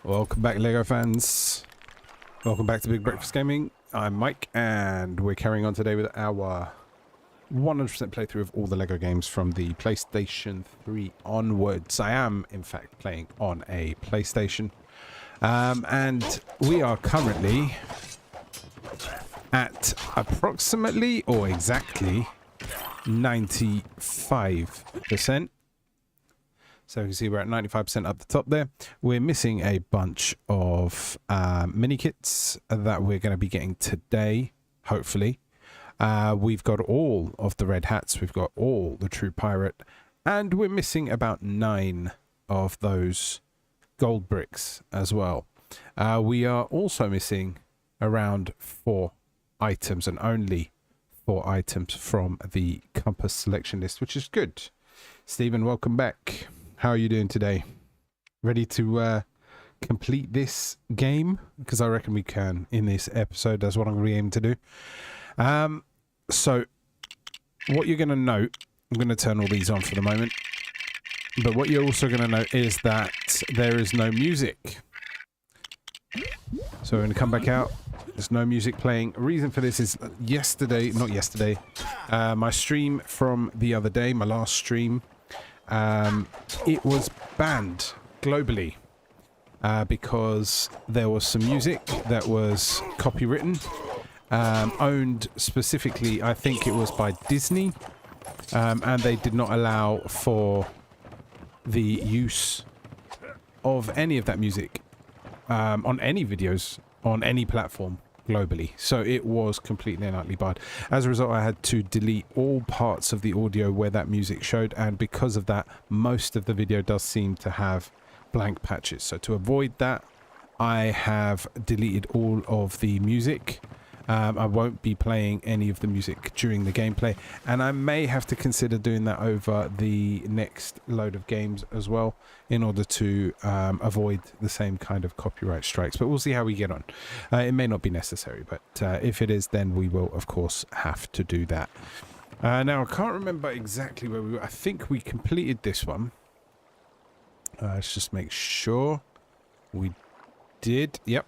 Welcome back, LEGO fans. Welcome back to Big Breakfast Gaming. I'm Mike, and we're carrying on today with our 100% playthrough of all the LEGO games from the PlayStation 3 onwards. I am, in fact, playing on a PlayStation. And we are currently at approximately, or exactly, 95%. So you can see we're at 95% up the top there. We're missing a bunch of mini kits that we're going to be getting today, hopefully. We've got all of the red hats. We've got all the true pirate. And we're missing about 9 of those gold bricks as well. We are also missing around 4 items, and only 4 items from the compass selection list, which is good. Stephen, welcome back. How are you doing today? Ready to complete this game? Because I reckon we can in this episode. That's what I'm going to be aiming to do. So, what you're going to note, I'm going to turn all these on for the moment. But what you're also going to note is that there is no music. So we're going to come back out. There's no music playing. Reason for this is not yesterday, my stream from the other day, my last stream, it was banned globally because there was some music that was copywritten, owned specifically, I think it was by Disney, and they did not allow for the use of any of that music on any videos on any platform globally. So it was completely and utterly barred. As a result, I had to delete all parts of the audio where that music showed, and because of that, most of the video does seem to have blank patches. So to avoid that, I have deleted all of the music. I won't be playing any of the music during the gameplay, and I may have to consider doing that over the next load of games as well, in order to avoid the same kind of copyright strikes. But we'll see how we get on. It may not be necessary, but if it is, then we will of course have to do that. Now I can't remember exactly where we were. I think we completed this one. Let's just make sure we did. Yep.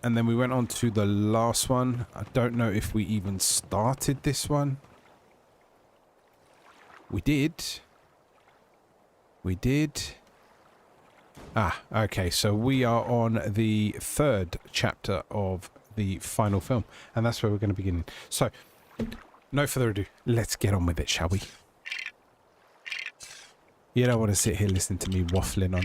And then we went on to the last one. I don't know if we even started this one. We did. We did. Ah, okay. So we are on the 3rd chapter of the final film. And that's where we're going to begin. So, no further ado. Let's get on with it, shall we? You don't want to sit here listening to me waffling on.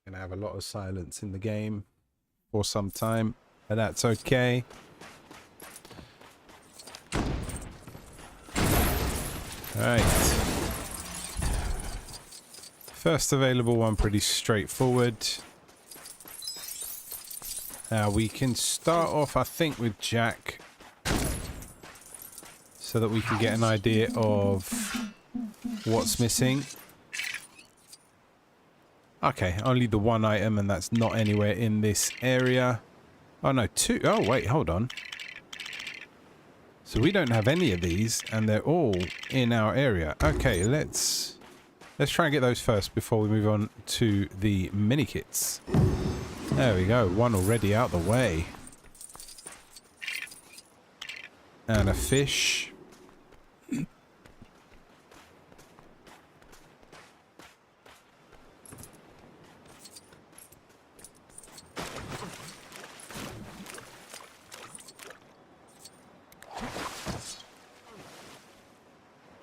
Gonna have a lot of silence in the game for some time, but that's okay. Alright. First available one, pretty straightforward. We can start off, I think, with Jack, so that we can get an idea of what's missing. Okay, only the 1 item, and that's not anywhere in this area. Oh no, 2. Oh wait, hold on. So we don't have any of these, and they're all in our area. Okay, let's try and get those first before we move on to the mini kits. There we go, one already out the way. And a fish.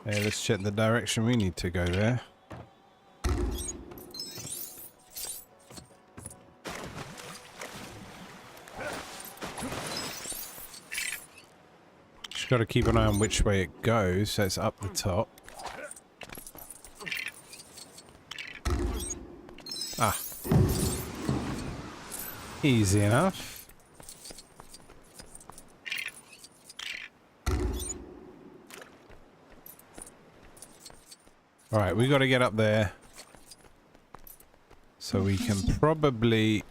Okay, let's check the direction we need to go there. Just got to keep an eye on which way it goes, so it's up the top. Ah. Easy enough. Alright, we got to get up there So we can probably...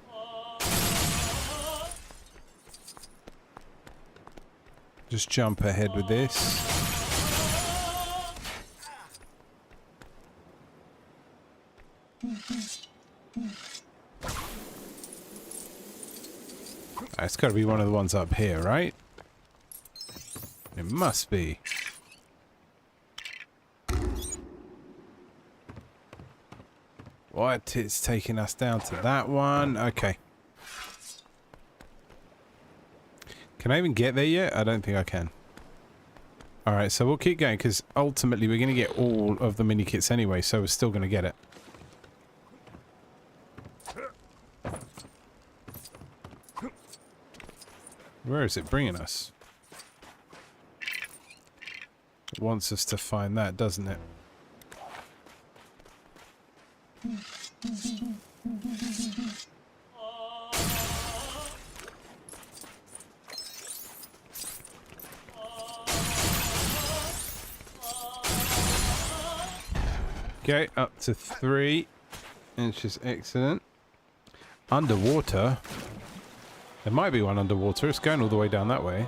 just jump ahead with this. It's got to be one of the ones up here, right? It must be. What? It's taking us down to that one. Okay. Can I even get there yet? I don't think I can. Alright, so we'll keep going because ultimately we're going to get all of the mini kits anyway, so we're still going to get it. Where is it bringing us? It wants us to find that, doesn't it? Okay, up to 3 inches. Excellent. Underwater. There might be one underwater. It's going all the way down that way.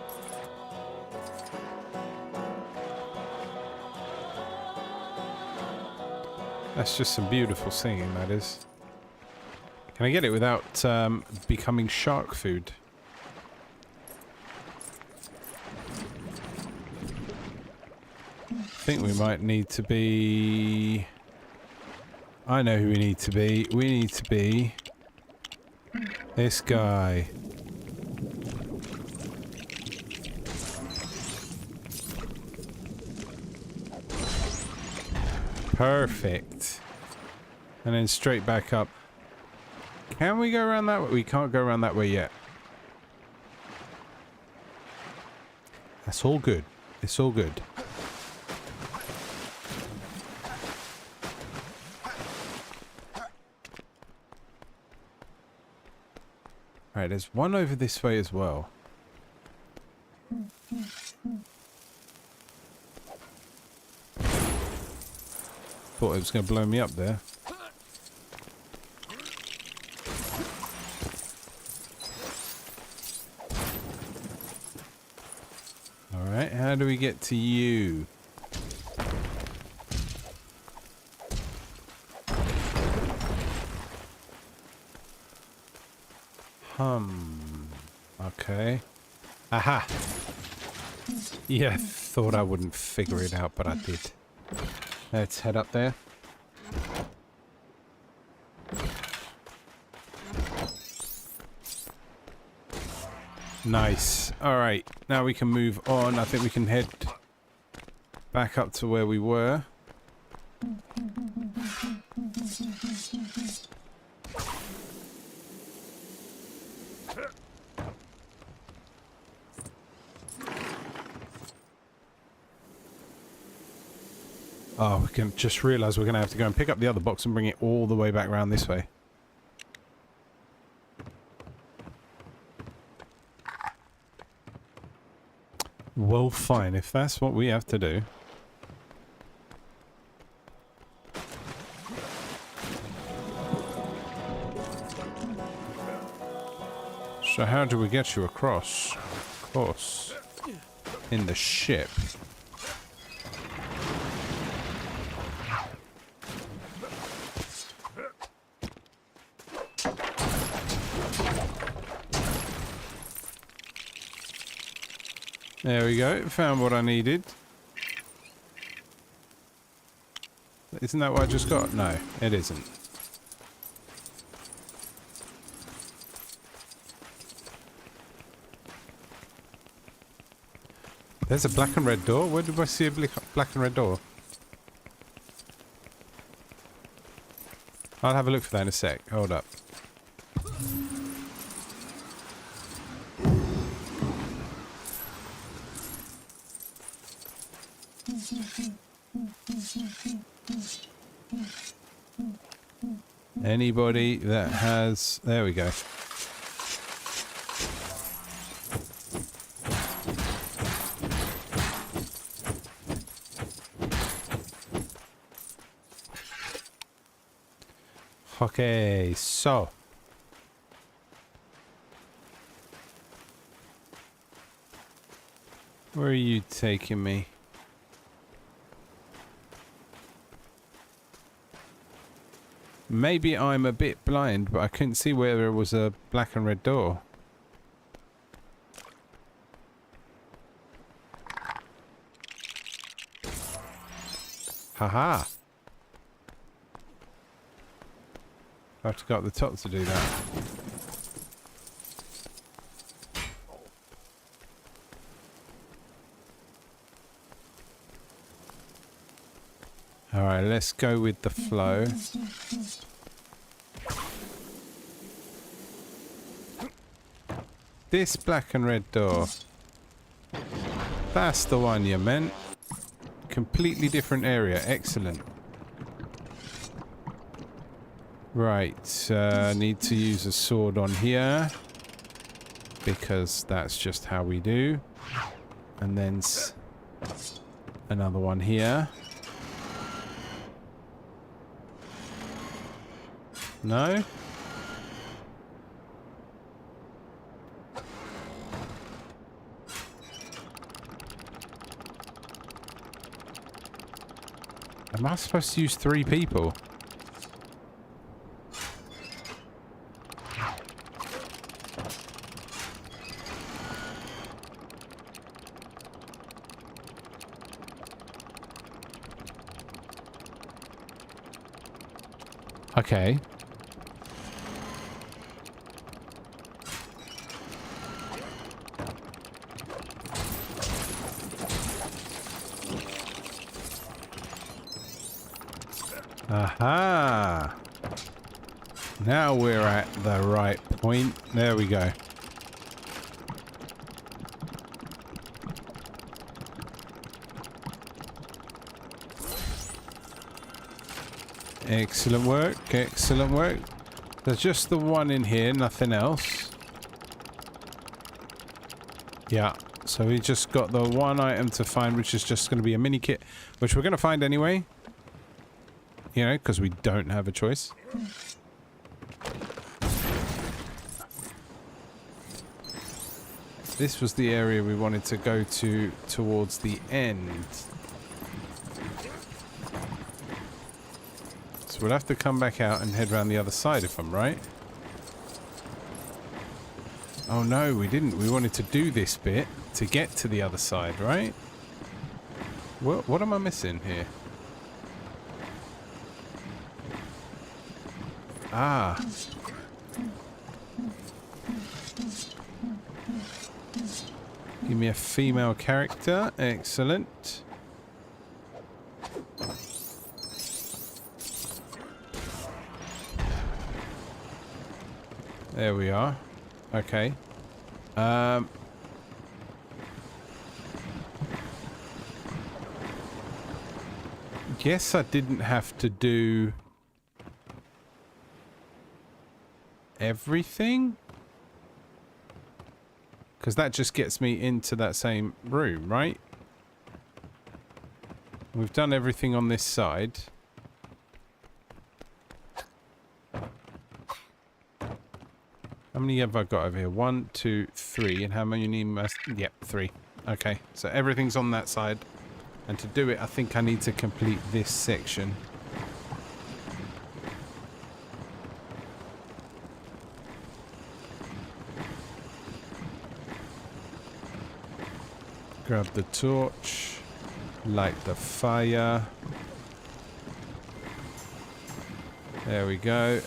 That's just some beautiful singing, that is. Can I get it without becoming shark food? I think we might need to be... I know who we need to be. We need to be... this guy. Perfect. And then straight back up. Can we go around that way? We can't go around that way yet. That's all good. It's all good. Right, there's one over this way as well. Thought it was going to blow me up there. Alright, how do we get to you? Okay. Aha! Yeah, thought I wouldn't figure it out, but I did. Let's head up there. Nice. Alright, now we can move on. I think we can head back up to where we were. Oh, we can just realize we're going to have to go and pick up the other box and bring it all the way back around this way. Well, fine, if that's what we have to do. So how do we get you across? Of course. In the ship. There we go, found what I needed. Isn't that what I just got? No, it isn't. There's a black and red door. Where did I see a black and red door? I'll have a look for that in a sec. Hold up. Anybody that has... There we go. Okay, so. Where are you taking me? Maybe I'm a bit blind, but I couldn't see where there was a black and red door. Haha. I have to go up the top to do that. Alright, let's go with the flow. This black and red door. That's the one you meant. Completely different area. Excellent. Right, need to use a sword on here. Because that's just how we do. And then another one here. No? Am I supposed to use 3 people? Okay. Aha! Now we're at the right point. There we go. Excellent work, excellent work. There's just the one in here, nothing else. Yeah, so we just got the one item to find, which is just going to be a mini kit, which we're going to find anyway. You know, because we don't have a choice. This was the area we wanted to go to towards the end. So we'll have to come back out and head around the other side if I'm right. Oh no, we didn't. We wanted to do this bit to get to the other side, right? What am I missing here? Ah. Give me a female character. Excellent. There we are. Okay. Guess I didn't have to do everything, because that just gets me into that same room, right? We've done everything on this side. How many have I got over here? 1, 2, 3. And how many must... Yep, 3. Okay, so everything's on that side. And to do it, I think I need to complete this section. Grab the torch. Light the fire. There we go.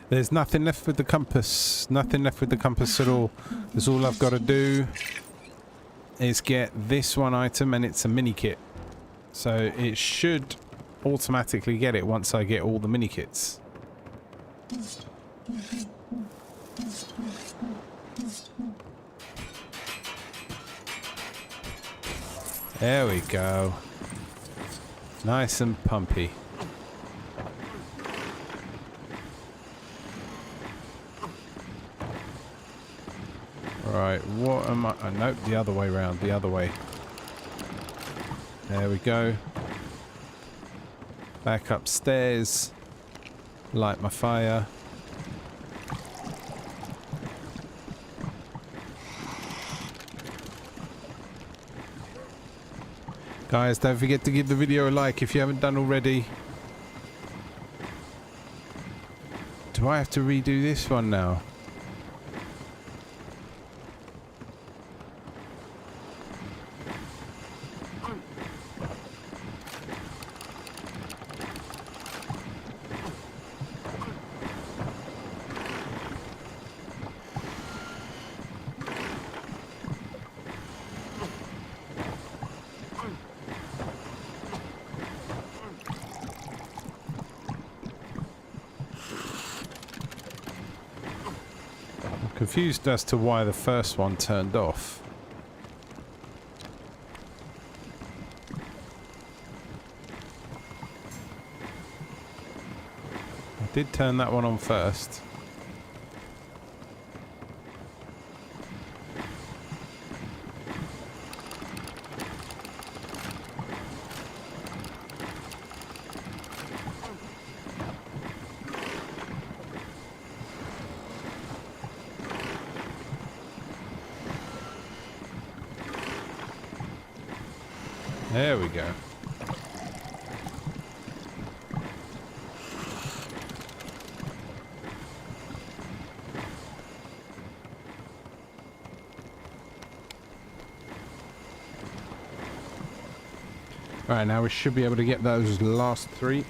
There's nothing left with the compass. Nothing left with the compass at all. That's all I've got to do is get this one item, and it's a mini kit. So it should automatically get it once I get all the mini kits. There we go. Nice and pumpy. Right, what am I... Oh, nope, the other way round, the other way. There we go. Back upstairs. Light my fire. Guys, don't forget to give the video a like if you haven't done already. Do I have to redo this one now? Confused as to why the first one turned off. I did turn that one on first. There we go. Right, now we should be able to get those last three.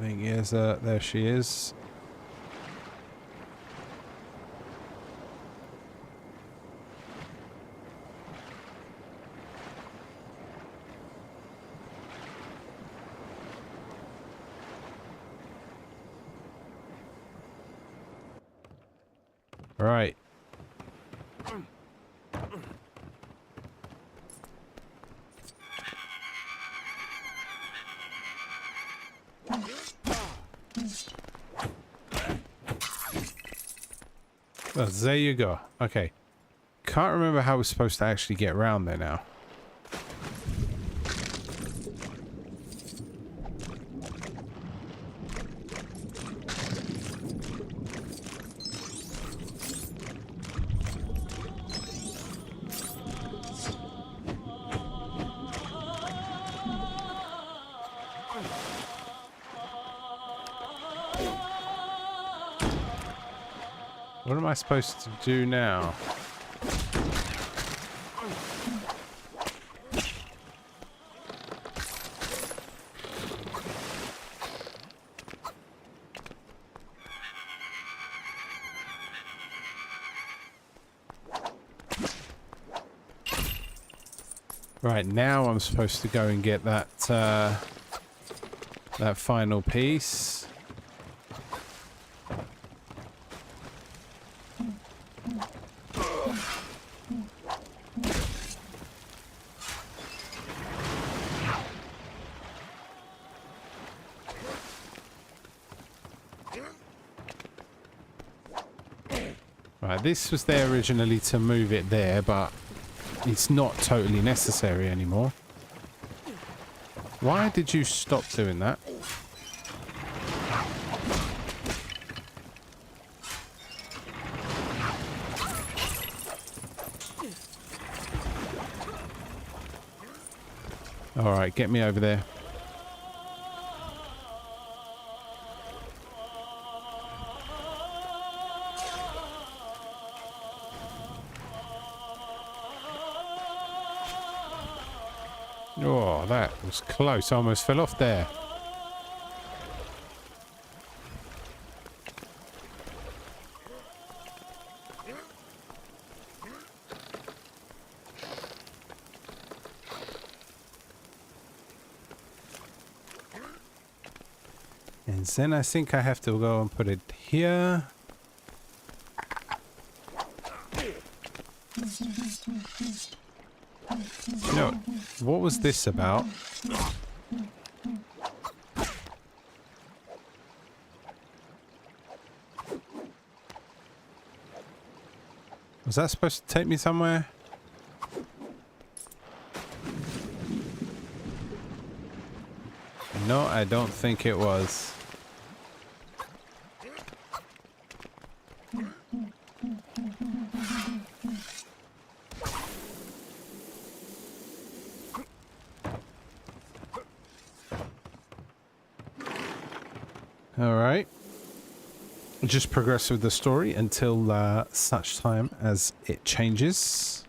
I think yes, there she is. Right. Well, there you go. Okay. Can't remember how we're supposed to actually get around there now. What am I supposed to do now? Right, now I'm supposed to go and get that that final piece. Right, this was there originally to move it there, but it's not totally necessary anymore. Why did you stop doing that? Alright, get me over there. Oh, that was close. I almost fell off there. And then I think I have to go and put it here. You know, what was this about? Was that supposed to take me somewhere? No, I don't think it was. All right. Just progress with the story until such time as it changes.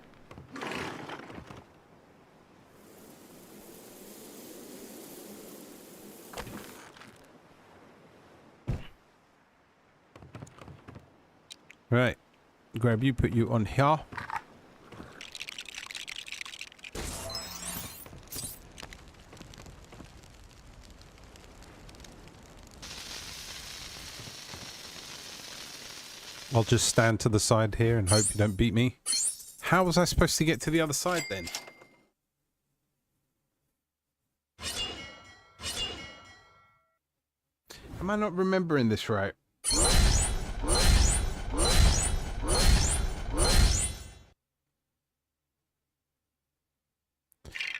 Right. Grab you, put you on here. I'll just stand to the side here and hope you don't beat me. How was I supposed to get to the other side then? Am I not remembering this right?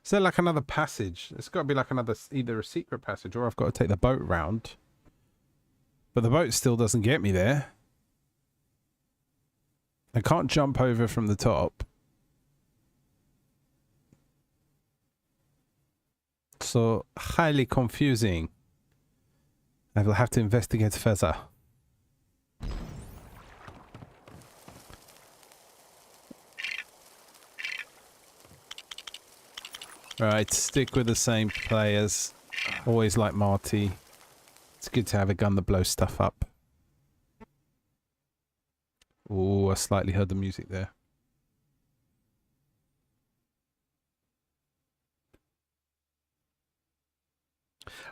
Is there like another passage? It's got to be like another, either a secret passage or I've got to take the boat round. But the boat still doesn't get me there. I can't jump over from the top. So, highly confusing. I will have to investigate further. Right, stick with the same players. Always like Marty. It's good to have a gun that blows stuff up. Oh, I slightly heard the music there.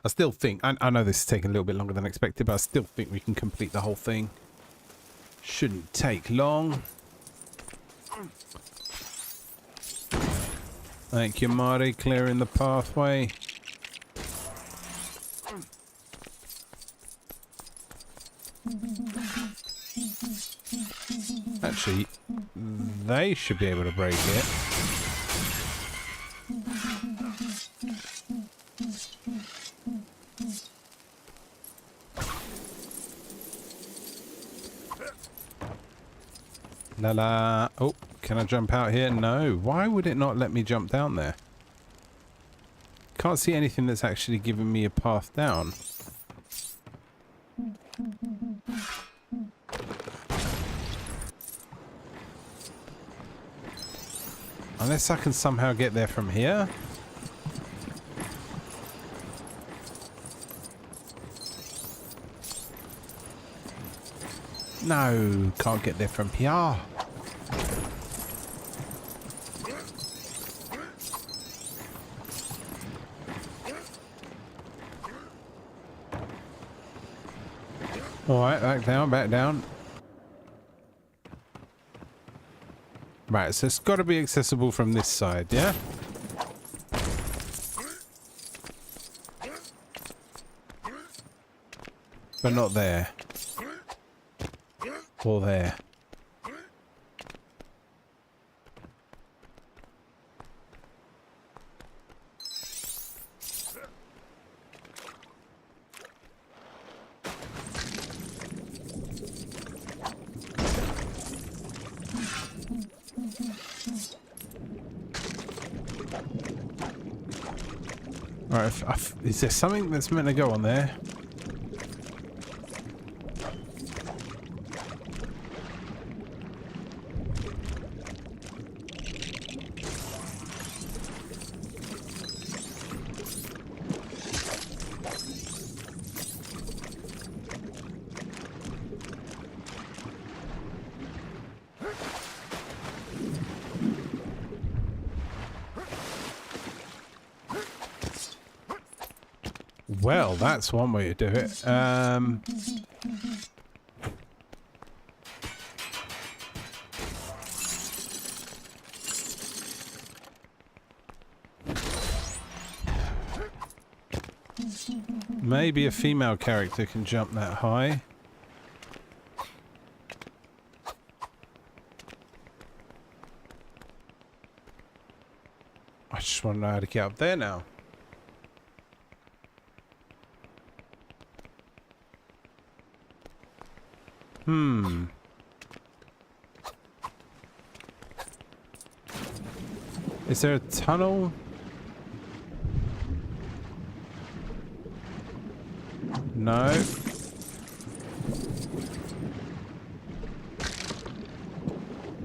I still think, I know this is taking a little bit longer than expected, but I still think we can complete the whole thing. Shouldn't take long. Thank you, Marty, clearing the pathway. Actually, they should be able to break it. La la. Oh, can I jump out here? No. Why would it not let me jump down there? Can't see anything that's actually giving me a path down. Unless I can somehow get there from here. No, can't get there from here. Alright, back down, back down. Right, so it's got to be accessible from this side, yeah? But not there. Or there. Alright, is there something that's meant to go on there? Well, that's one way to do it. Maybe a female character can jump that high. just want to know how to get up there now. Is there a tunnel? No.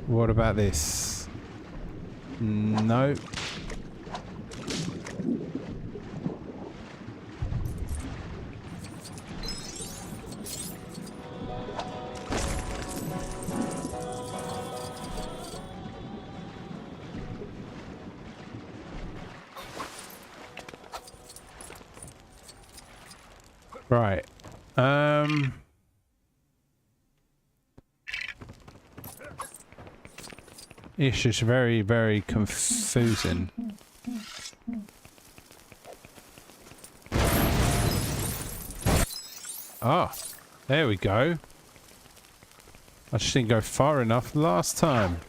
What about this? No. Right. It's just very, very confusing. Ah, there we go. I just didn't go far enough last time.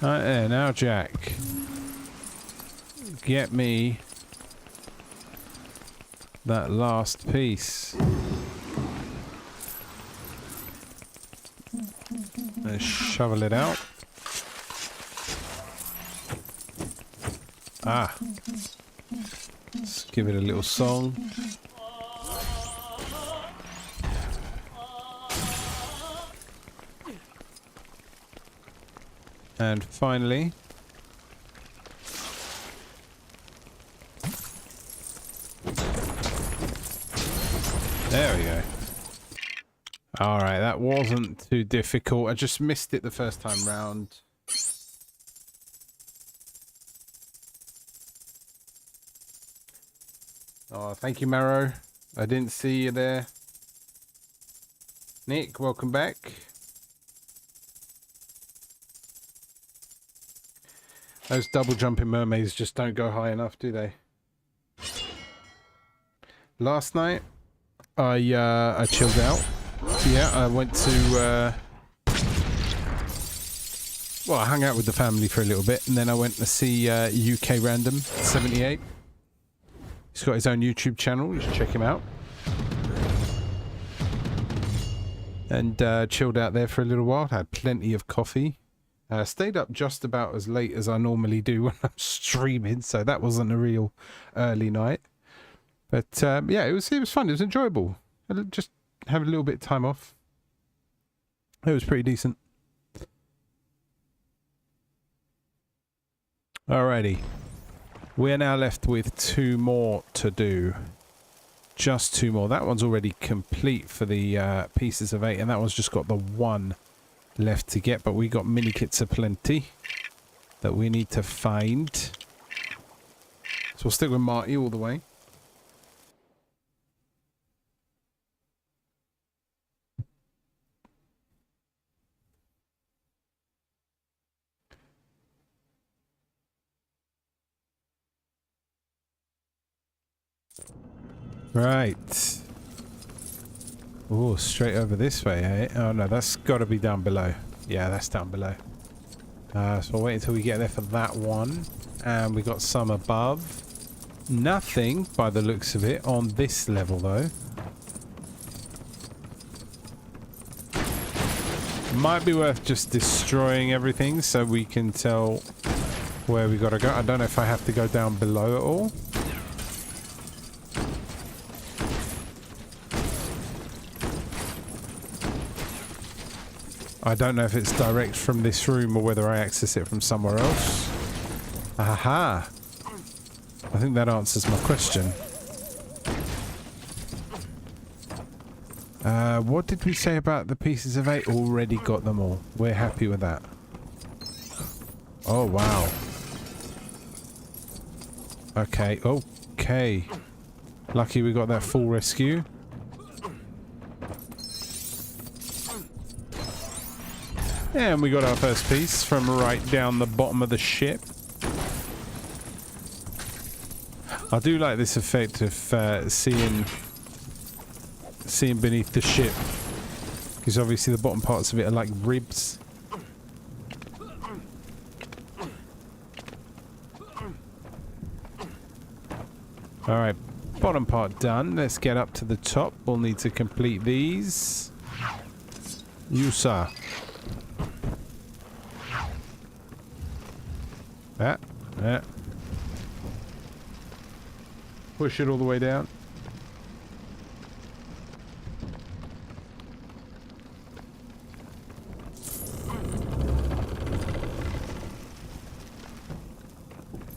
Right there, now Jack. Get me that last piece. Let's shovel it out. Ah. Let's give it a little song. And finally, there we go. Alright, that wasn't too difficult. I just missed it the first time round. Oh, thank you, Marrow. I didn't see you there. Nick, welcome back. Those double jumping mermaids just don't go high enough, do they? Last night, I chilled out. Yeah, I went to, well, I hung out with the family for a little bit, and then I went to see UK Random 78. He's got his own YouTube channel, you should check him out. And chilled out there for a little while, had plenty of coffee. Stayed up just about as late as I normally do when I'm streaming, so that wasn't a real early night. But yeah, it was fun, it was enjoyable. I just have a little bit of time off. It was pretty decent. Alrighty. We're now left with 2 more to do. Just 2 more. That one's already complete for the pieces of 8, and that one's just got the 1 left to get, but we got mini kits aplenty that we need to find. So we'll stick with Marty all the way. Right. Oh, straight over this way, eh? Oh no, that's got to be down below. Yeah, that's down below. So we'll wait until we get there for that one. And we got some above. Nothing, by the looks of it, on this level though. Might be worth just destroying everything so we can tell where we gotta go. I don't know if I have to go down below at all. I don't know if it's direct from this room or whether I access it from somewhere else. Aha! I think that answers my question. What did we say about the pieces of 8? Already got them all. We're happy with that. Oh, wow. Okay, okay. Lucky we got that full rescue. And we got our first piece from right down the bottom of the ship. I do like this effect of seeing beneath the ship, because obviously the bottom parts of it are like ribs. Alright, bottom part done. Let's get up to the top. We'll need to complete these. You, sir. That. Push it all the way down.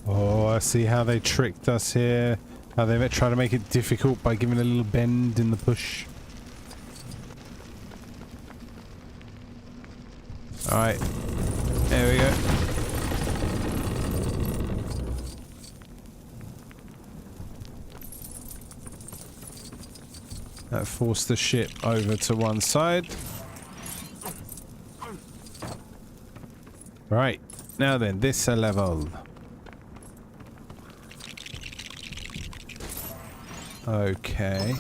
Oh, I see how they tricked us here. How they try to make it difficult by giving a little bend in the push. Alright. There we go. That forced the ship over to one side. Right. Now then, this a level. Okay.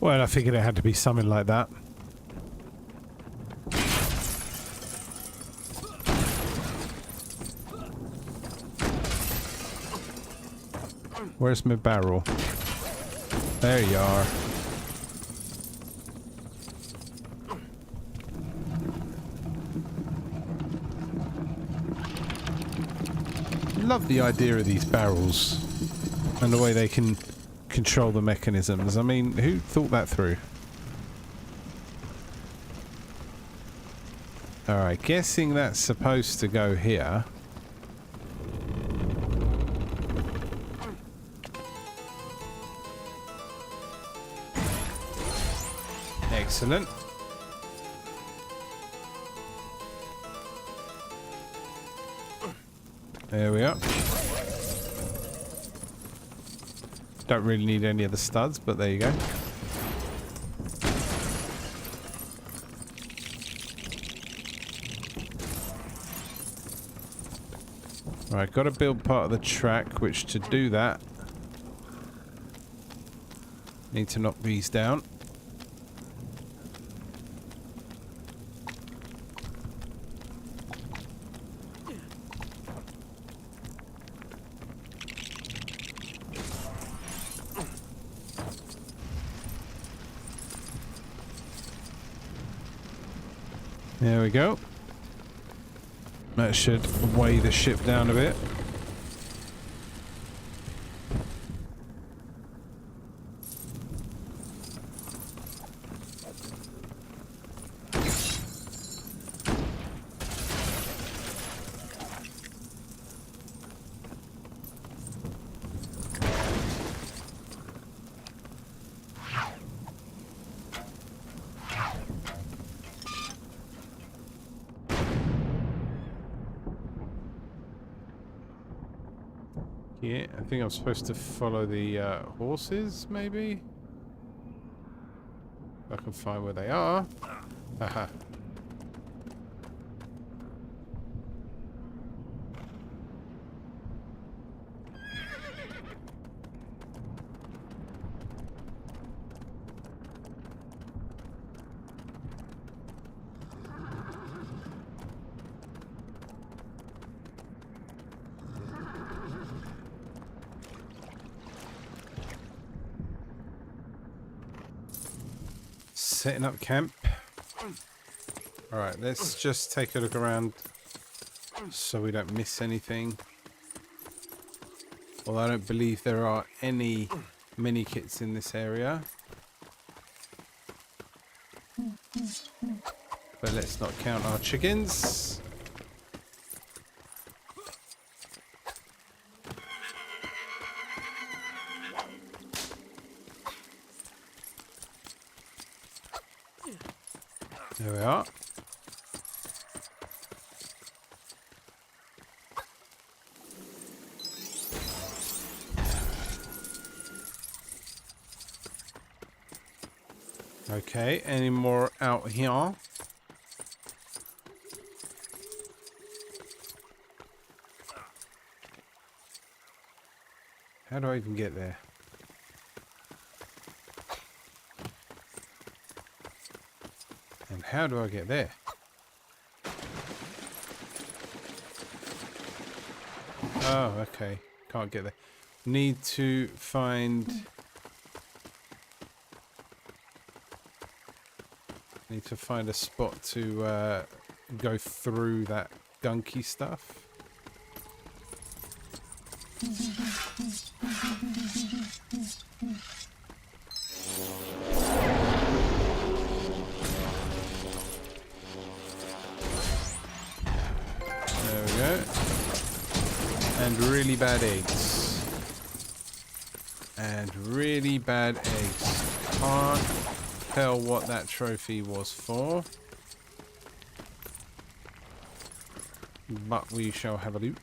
Well, I figured it had to be something like that. Where's my barrel? There you are. Love the idea of these barrels and the way they can control the mechanisms. I mean, who thought that through? Alright, guessing that's supposed to go here. Excellent. There we are. Don't really need any of the studs, but there you go. Right, got to build part of the track, which to do that, need to knock these down. There we go. That should weigh the ship down a bit. Yeah, I think I'm supposed to follow the horses, maybe? I can find where they are. Haha. Setting up camp. Alright, let's just take a look around so we don't miss anything. Although I don't believe there are any mini kits in this area. But let's not count our chickens. There we are. Okay, any more out here? How do I even get there? And how do I get there? Oh, okay. Can't get there. Need to find... Need to find a spot to go through that gunky stuff. There we go. And really bad eggs. And really bad eggs. Can't tell what that trophy was for. But we shall have a look.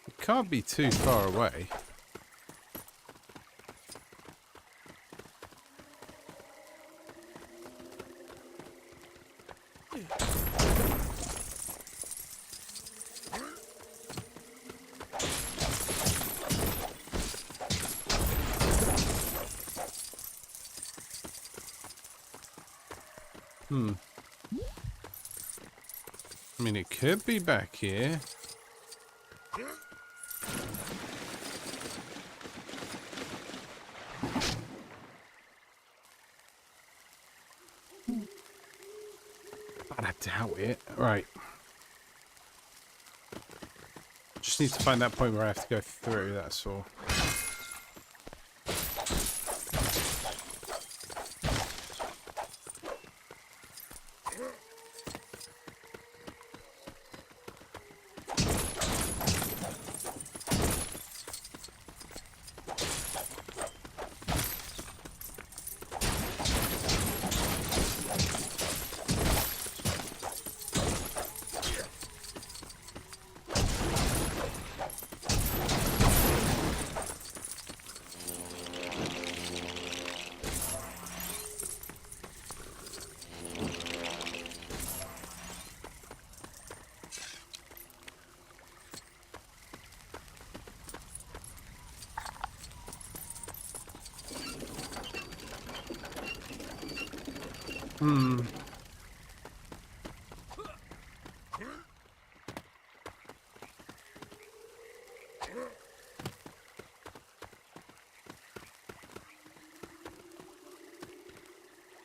It can't be too far away. I mean, it could be back here. But I doubt it. Right. Just need to find that point where I have to go through, that's all.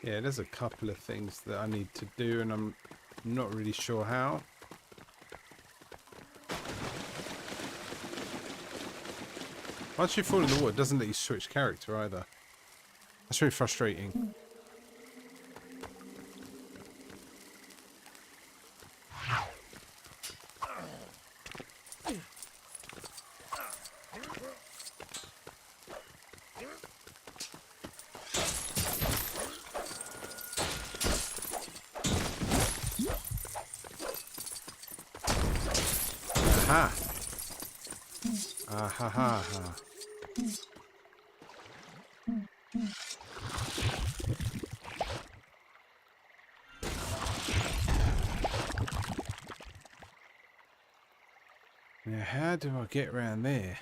Yeah, there's a couple of things that I need to do, and I'm not really sure how. Once you fall in the water, it doesn't let you switch character either. That's really frustrating. Aha! Ah ha ha ha. Now, how do I get around there?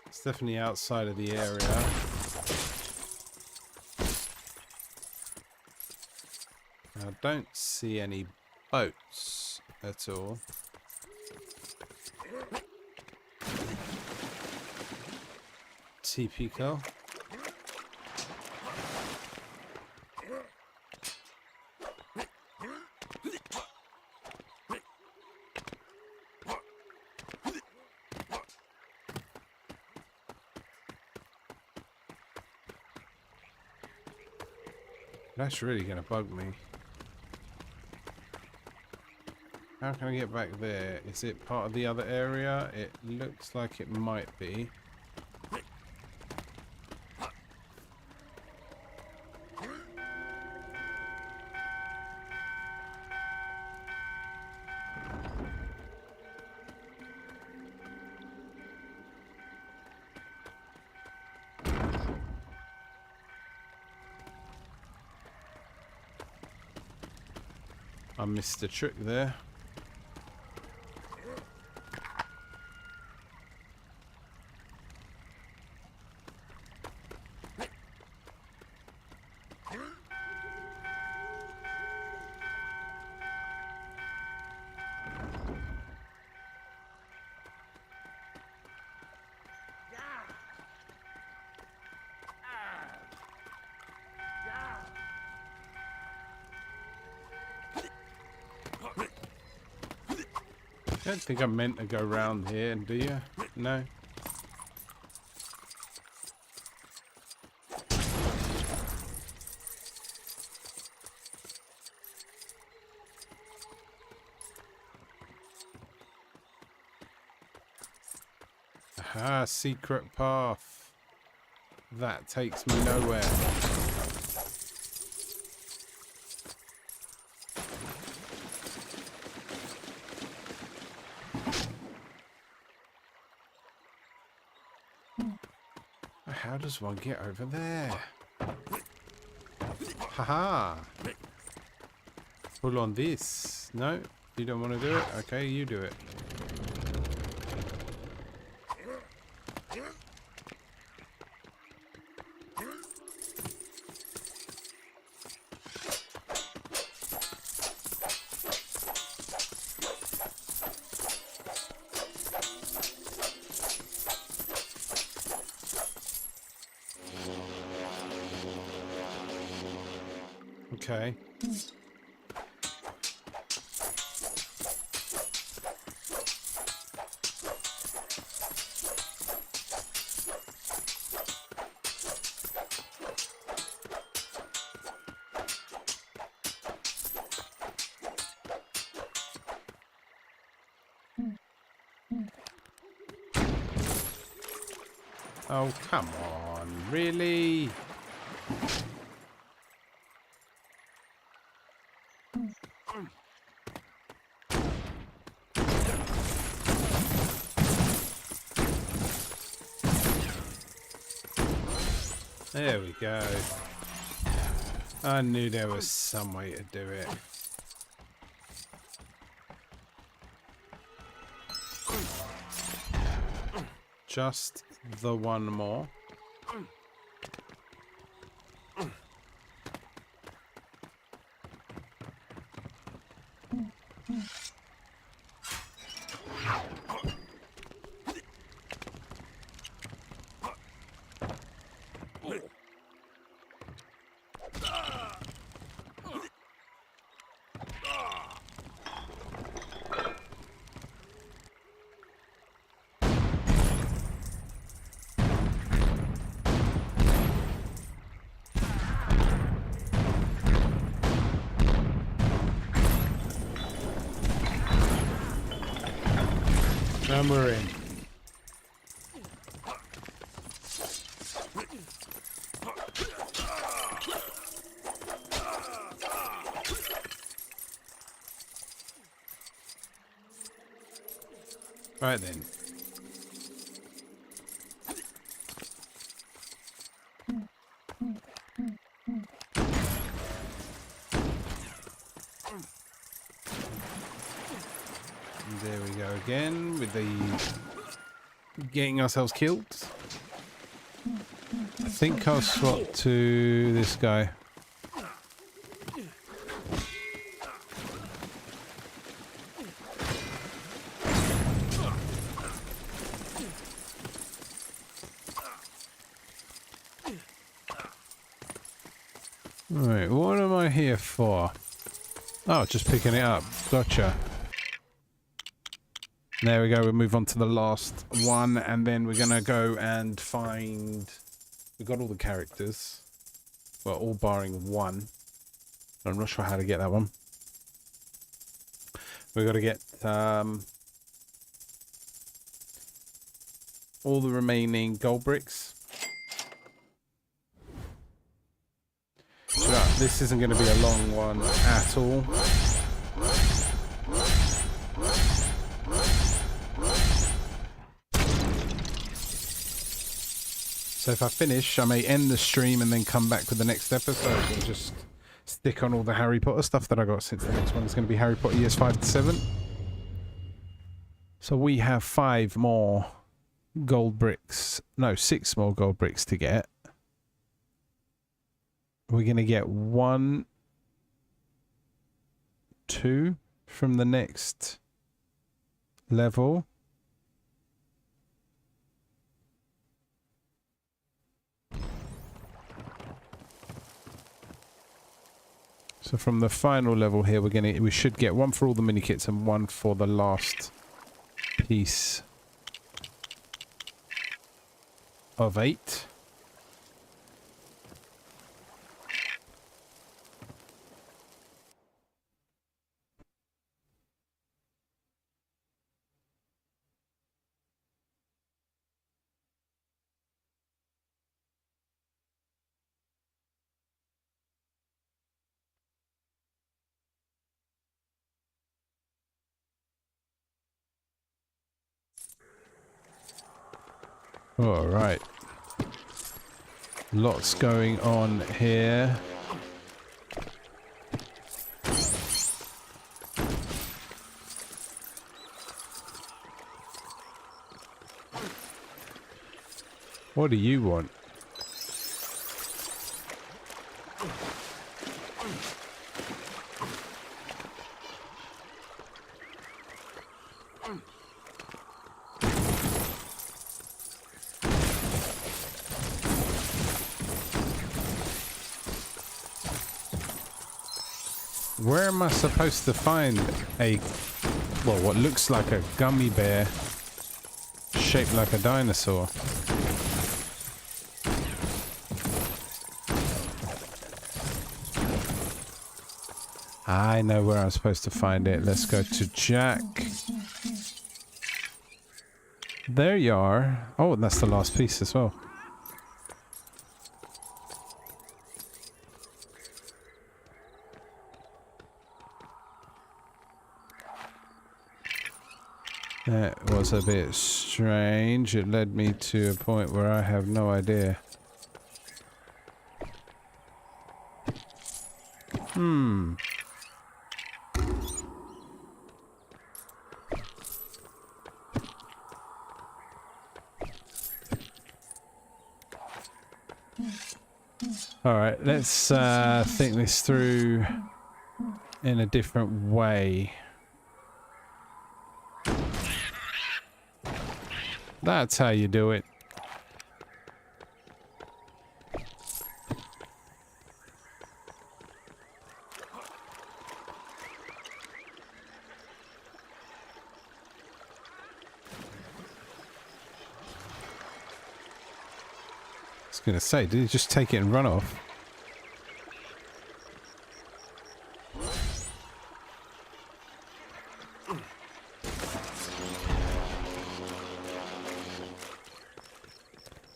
It's definitely outside of the area. I don't see any boats at all. TP kill. That's really gonna bug me. How can I get back there? Is it part of the other area? It looks like it might be. I missed the trick there. I don't think I meant to go round here, do you? No? Aha, secret path. That takes me nowhere. How does one get over there? Haha! Pull on this. No? You don't want to do it? Okay, you do it. Okay. Oh, come on. Really? There we go. I knew there was some way to do it. Just the one more. And we're in. Right then. There we go again with the getting ourselves killed. I think I'll swap to this guy. Right, what am I here for? Oh, just picking it up. Gotcha. There we go, we'll move on to the last one, and then we're going to go and find... We've got all the characters. Well, all barring one. I'm not sure how to get that one. We've got to get all the remaining gold bricks. So this isn't going to be a long one at all. So if I finish, I may end the stream and then come back with the next episode and just stick on all the Harry Potter stuff that I got, since the next one is going to be Harry Potter years 5 to 7. So we have 5 more gold bricks. No, 6 more gold bricks to get. We're going to get 1, 2 from the next level. So from the final level here, we should get 1 for all the mini kits and 1 for the last piece of 8. All right. Lots going on here. What do you want? Where am I supposed to find a, well, what looks like a gummy bear shaped like a dinosaur? I know where I'm supposed to find it. Let's go to Jack. There you are. Oh, and that's the last piece as well. That was a bit strange. It led me to a point where I have no idea. Alright, let's think this through in a different way. That's how you do it. I was gonna say, did he just take it and run off?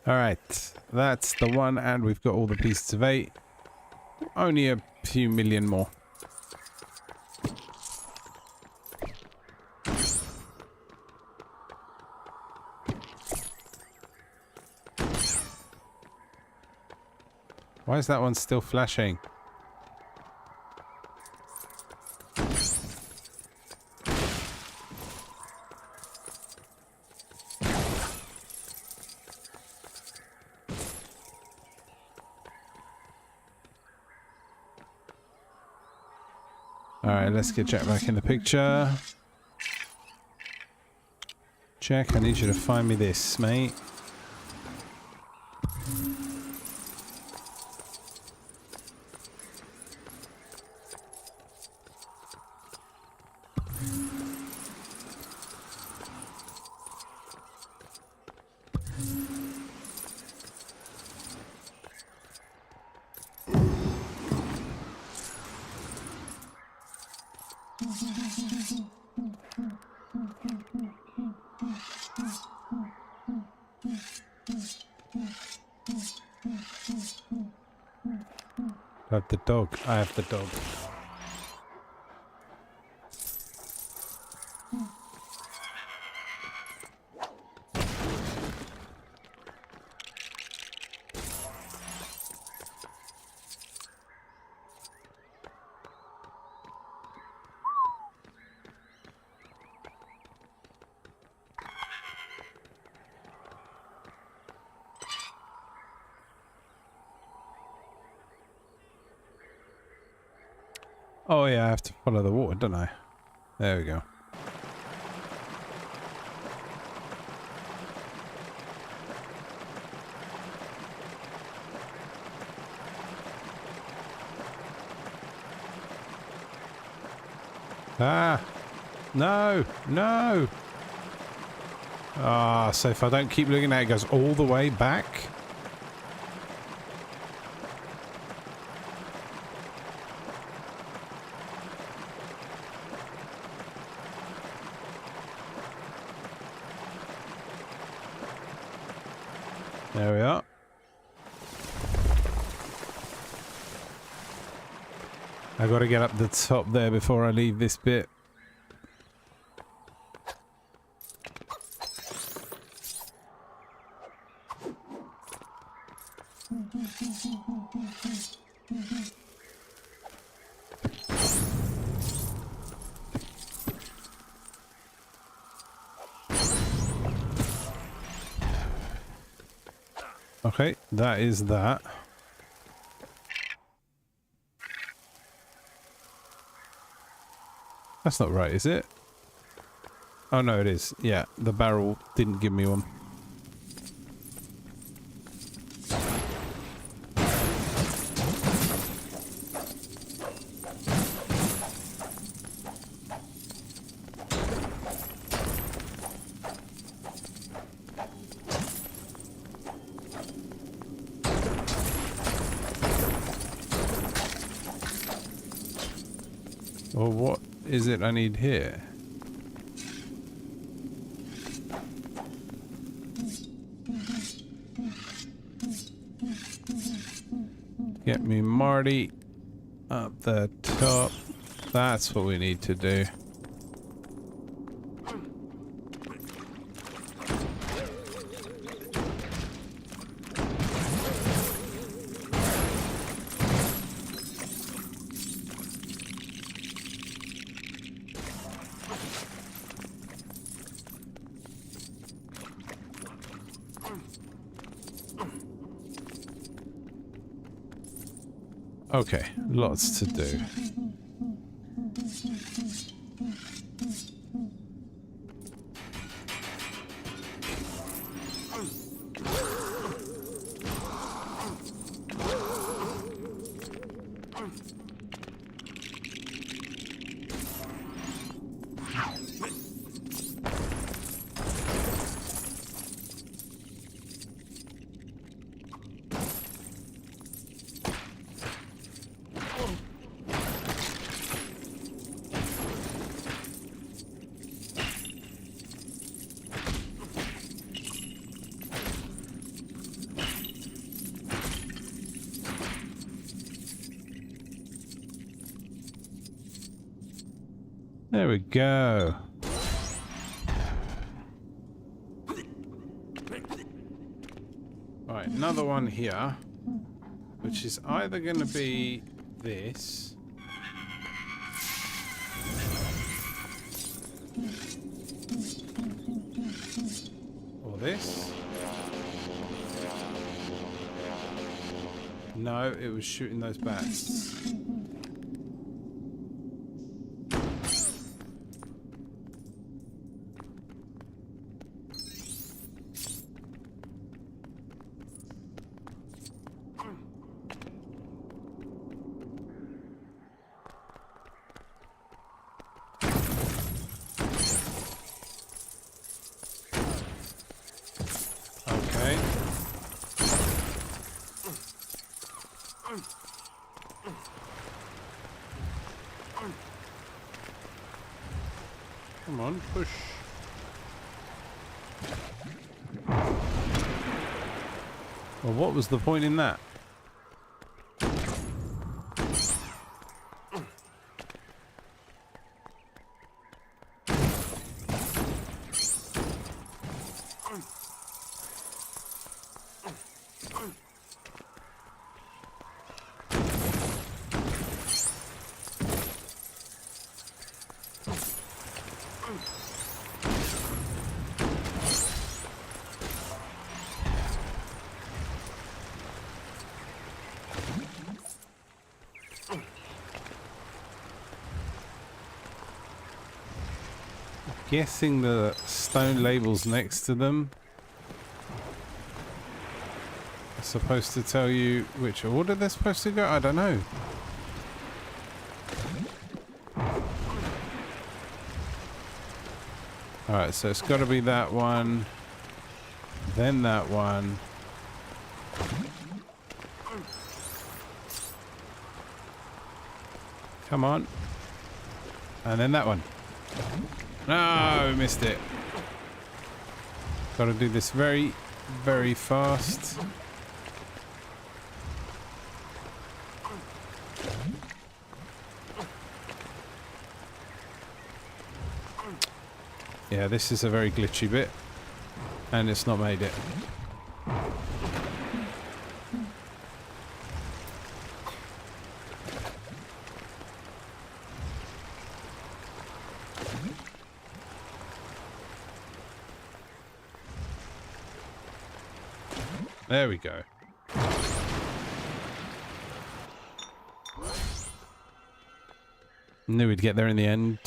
Alright, that's the one, and we've got all the pieces of 8. Only a few million more. Why is that one still flashing? Alright, let's get Jack back in the picture. Jack, I need you to find me this, mate. I have the dog. I have the dog. Oh yeah, I have to follow the water, don't I? There we go. Ah! No! No! Ah, so if I don't keep looking at it, it goes all the way back? There we are. I gotta get up the top there before I leave this bit. Okay, that is that. That's not right, is it? Oh no, it is. Yeah, the barrel didn't give me one. Well, what is it I need here? Get me Marty up the top. That's what we need to do. Okay, lots to do. There we go. Right, another one here, which is either going to be this. Or this. No, it was shooting those bats. Come on, push. Well, what was the point in that? guessing the stone labels next to them are supposed to tell you which order they're supposed to go. I don't know. Alright, so it's got to be that one, then that one. Come on. And then that one. No, we missed it. Got to do this very, very fast. Yeah, this is a very glitchy bit, and it's not made it. There we go. Knew we'd get there in the end.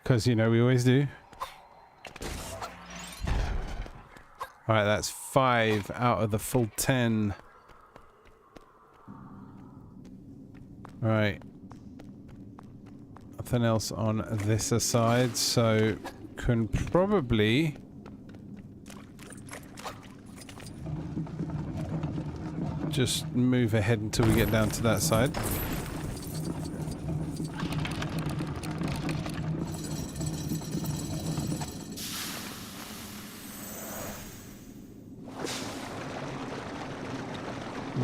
Because, you know, we always do. Alright, that's 5 out of the full 10. Right. Nothing else on this side, so can probably just move ahead until we get down to that side.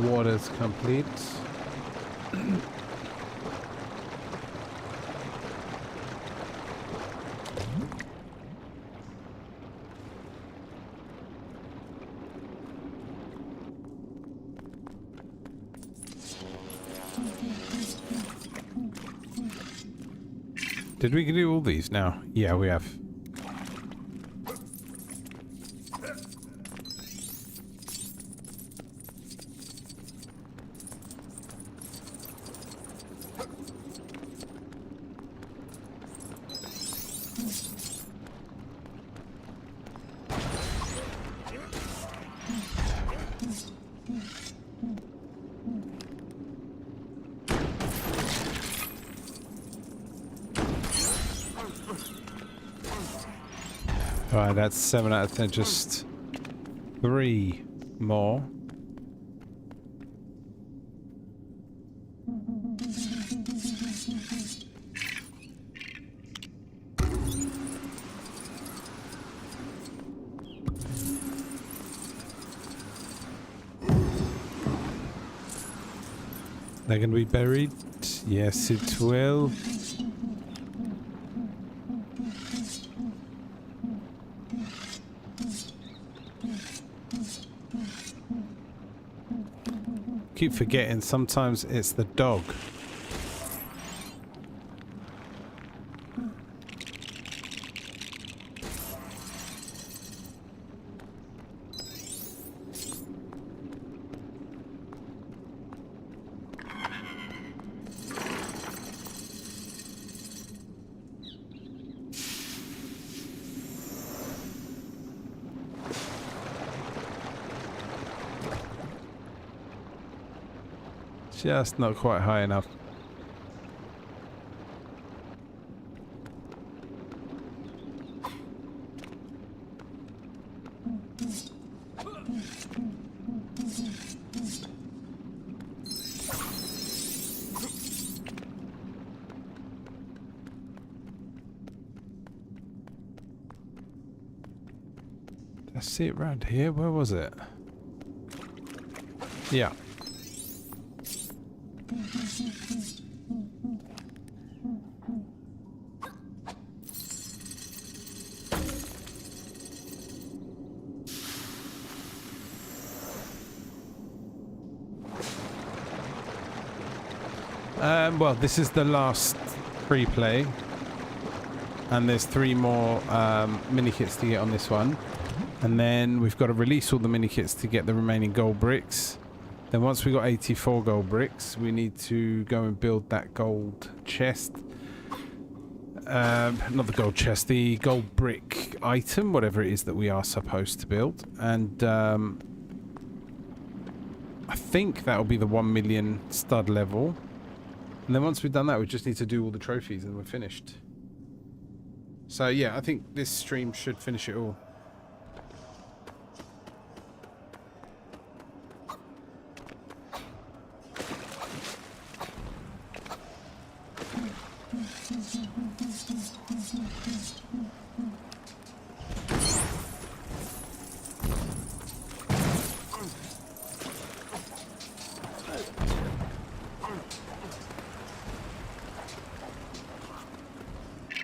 Water's complete. Did we do all these now? Yeah, we have. Alright, that's 7 out of 10, just 3 more. They're going to be buried? Yes, it will. Keep forgetting sometimes it's the dog. Just not quite high enough. Did I see it around here? Where was it? Yeah. Well, this is the last pre-play, and there's 3 more mini kits to get on this one, and then we've got to release all the mini kits to get the remaining gold bricks. Then once we got 84 gold bricks, we need to go and build that gold chest. not the gold chest, the gold brick item, whatever it is that we are supposed to build. And I think that'll be the 1 million stud level. And then once we've done that, we just need to do all the trophies and we're finished. So yeah, I think this stream should finish it all.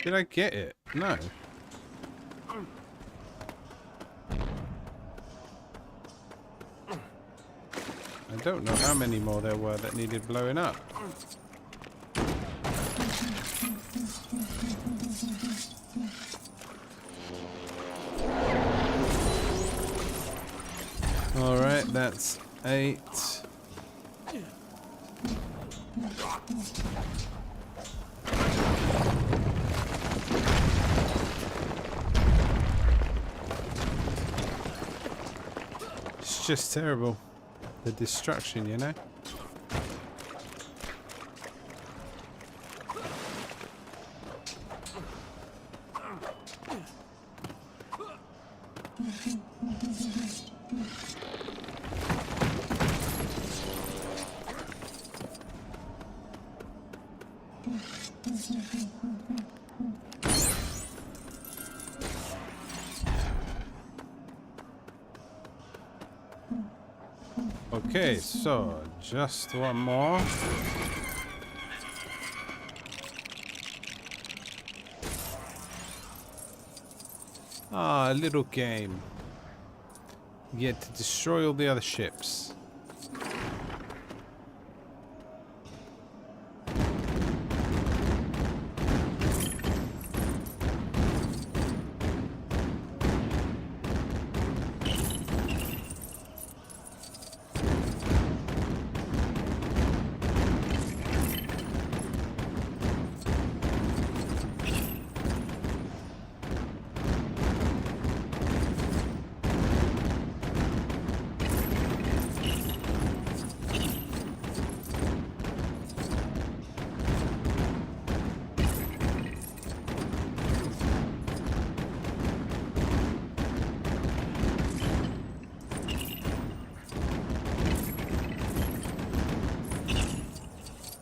Did I get it? No. I don't know how many more there were that needed blowing up. Alright, that's 8. It's just terrible. The destruction, you know? Okay, so just one more. Ah, a little game. You get to destroy all the other ships.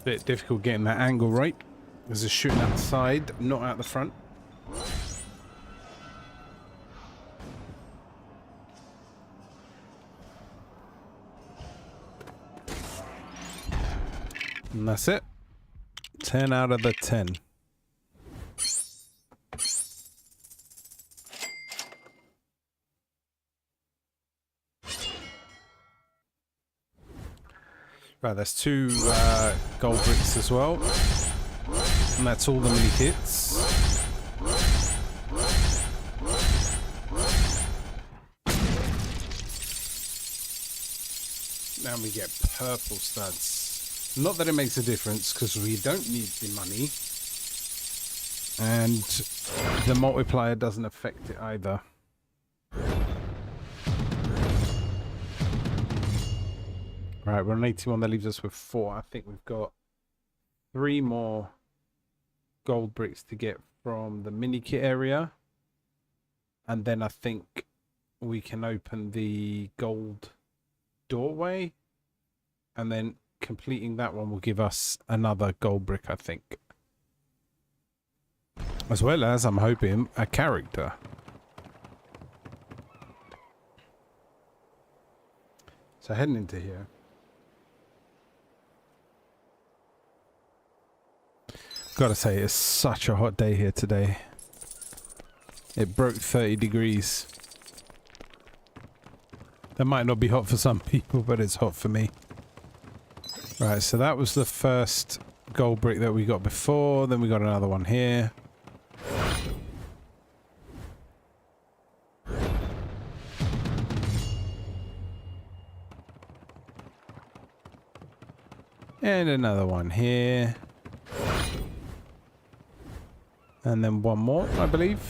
Bit difficult getting that angle right. There's a shooting out the side, not out the front. And that's it. 10 out of the 10. Right, there's 2 gold bricks as well. And that's all the mini kits. Now we get purple studs. Not that it makes a difference, because we don't need the money. And the multiplier doesn't affect it either. Right, we're on 81. That leaves us with 4. I think we've got 3 more gold bricks to get from the mini kit area. And then I think we can open the gold doorway. And then completing that one will give us another gold brick, I think. As well as, I'm hoping, a character. So heading into here. Gotta say, it's such a hot day here today. It broke 30 degrees. That might not be hot for some people, but it's hot for me. Right, so that was the first gold brick that we got before. Then we got another one here. And another one here. And then one more, I believe.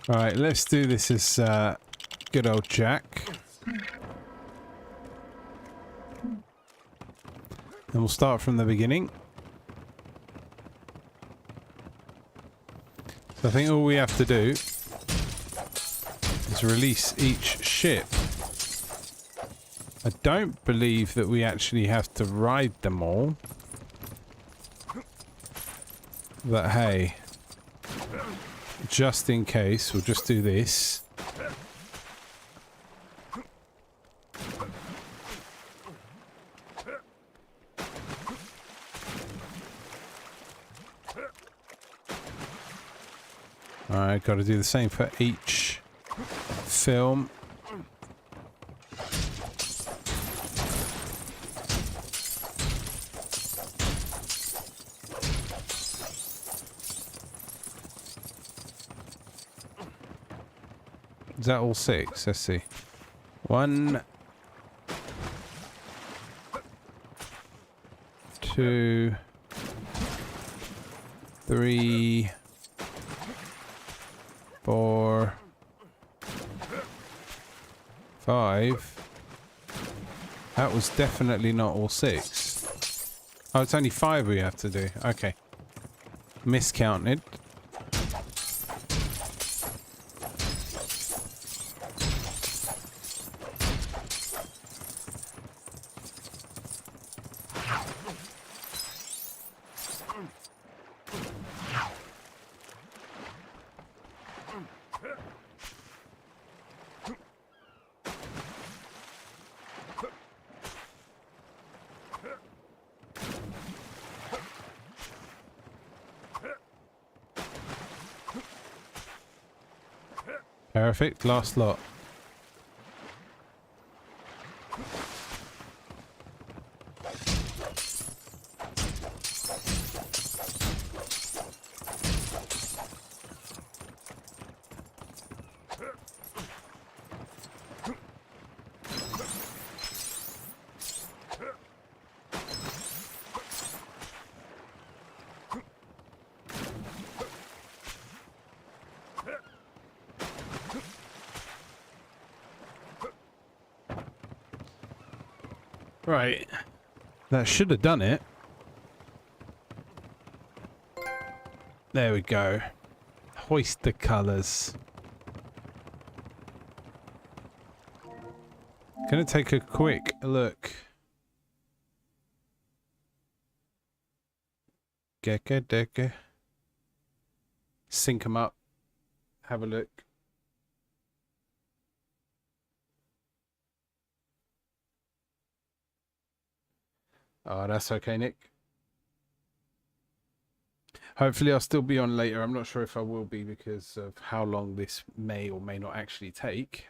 Alright, let's do this as good old Jack. And we'll start from the beginning. So I think all we have to do is release each ship. I don't believe that we actually have to ride them all. But hey, just in case, we'll just do this. Alright, got to do the same for each film. Is that all 6? Let's see. 1, 2, 3, 4, 5. That was definitely not all 6. Oh, it's only 5 we have to do. Okay. Miscounted. Perfect, last lot. Right, that should have done it. There we go. Hoist the colours. Gonna take a quick look. Gecka decker. Sync them up. Have a look. Oh, that's okay, Nick. Hopefully I'll still be on later. I'm not sure if I will be because of how long this may or may not actually take.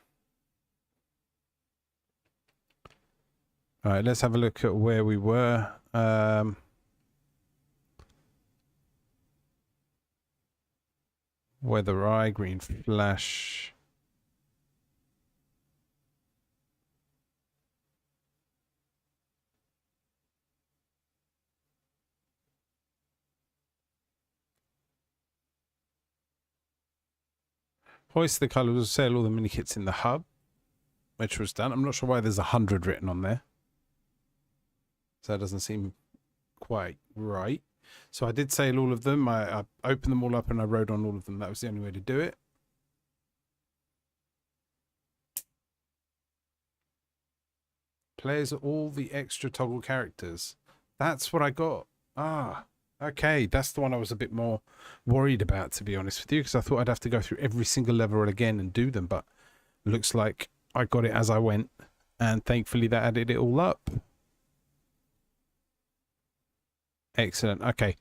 All right, let's have a look at where we were. Weather eye, green flash. Hoist the colours, sell all the mini kits in the hub, which was done. I'm not sure why there's 100 written on there. So that doesn't seem quite right. So I did sell all of them. I opened them all up and I rode on all of them. That was the only way to do it. Players all the extra toggle characters. That's what I got. Ah. Okay, that's the one I was a bit more worried about, to be honest with you, because I thought I'd have to go through every single level again and do them, but looks like I got it as I went, and thankfully that added it all up. Excellent. Okay,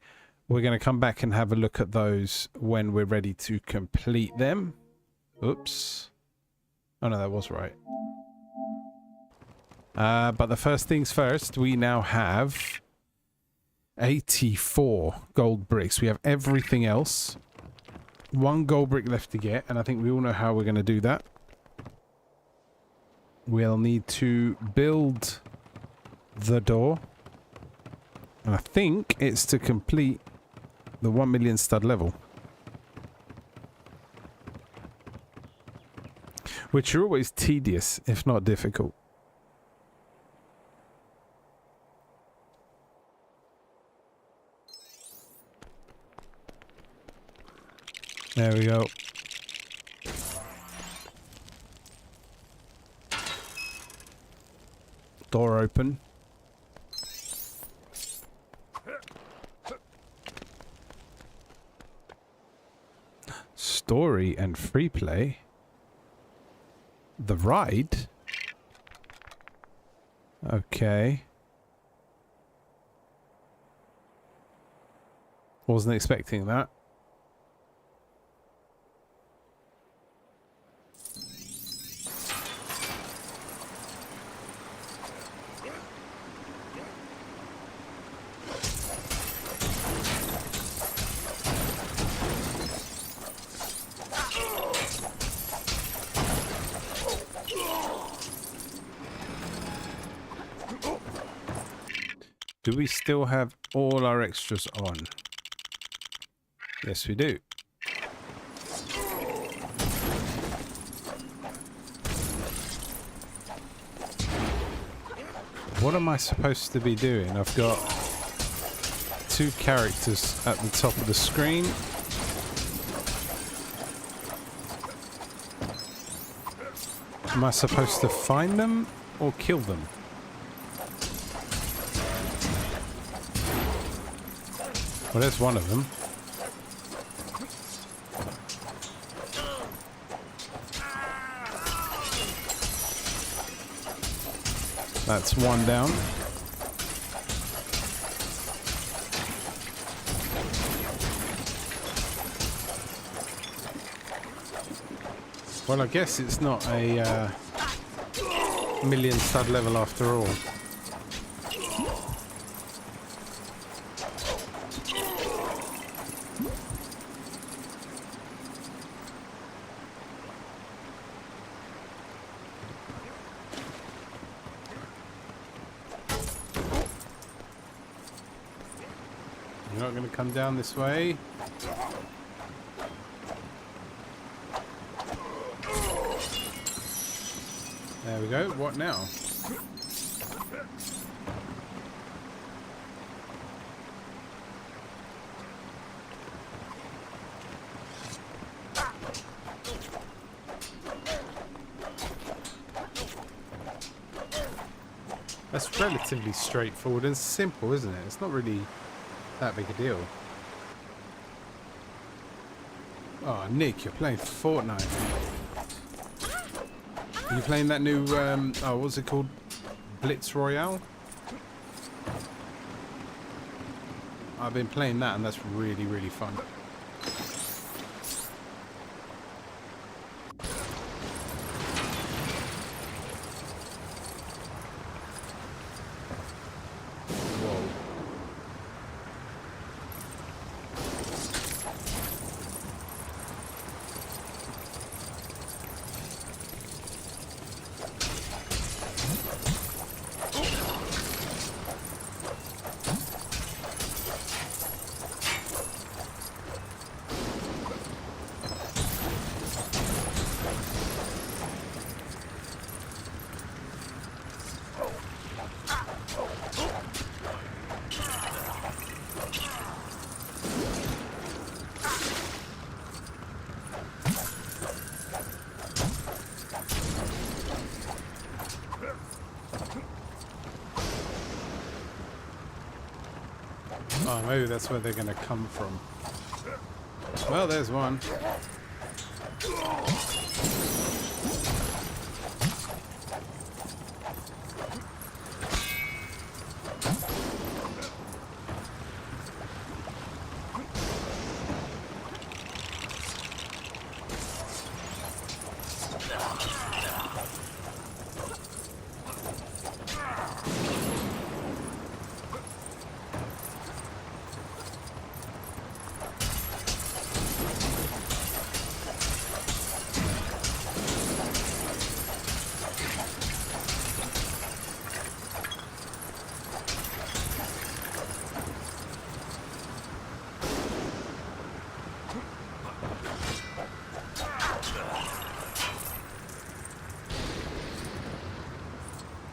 we're going to come back and have a look at those when we're ready to complete them. Oops. Oh no, that was right. But the first things first, we now have 84 gold bricks. We have everything else. 1 gold brick left to get, and I think we all know how we're going to do that. We'll need to build the door. And I think it's to complete the 1 million stud level. Which are always tedious, if not difficult. There we go. Door open. Story and free play. The ride? Okay. Wasn't expecting that. Do we still have all our extras on? Yes, we do. What am I supposed to be doing? I've got 2 characters at the top of the screen. Am I supposed to find them or kill them? Well, there's one of them. That's one down. Well, I guess it's not a million stud level after all. You're not going to come down this way. There we go. What now? That's relatively straightforward and simple, isn't it? It's not really that big a deal. Oh, Nick, you're playing Fortnite. Are you playing that new, oh, what's it called? Blitz Royale? I've been playing that and that's really, really fun. Oh, maybe that's where they're going to come from. Well, there's one.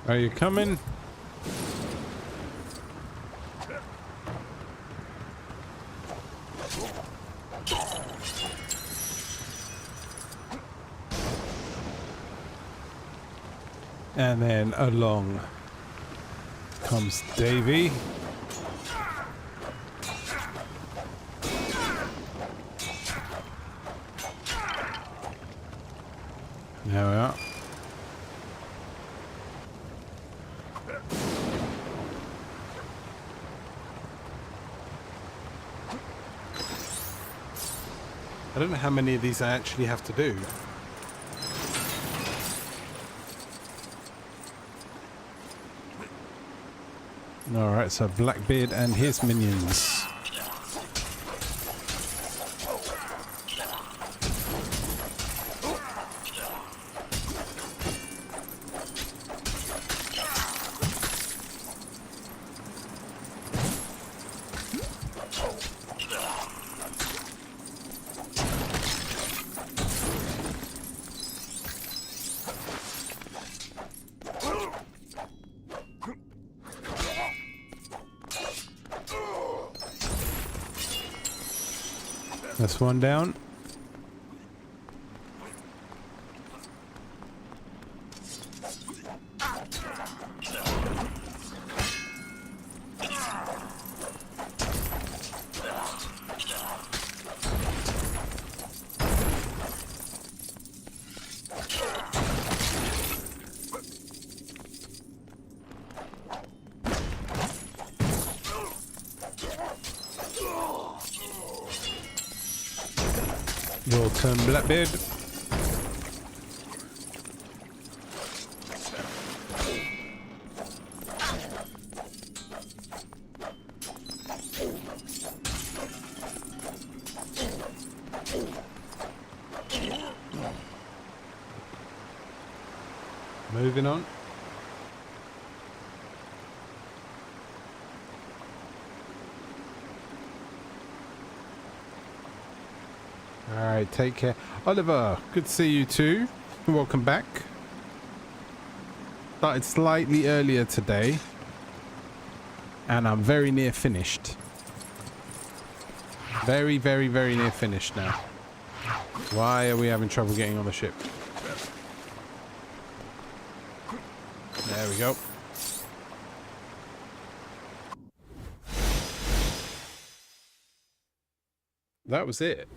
Are you coming? And then along comes Davy. There we are. I don't know how many of these I actually have to do. Alright, so Blackbeard and his minions. That's one down. Your turn, Blackbeard. Moving on. Alright, take care. Oliver, good to see you too. Welcome back. Started slightly earlier today. And I'm very near finished. Very, very, very near finished now. Why are we having trouble getting on the ship? There we go. That was it.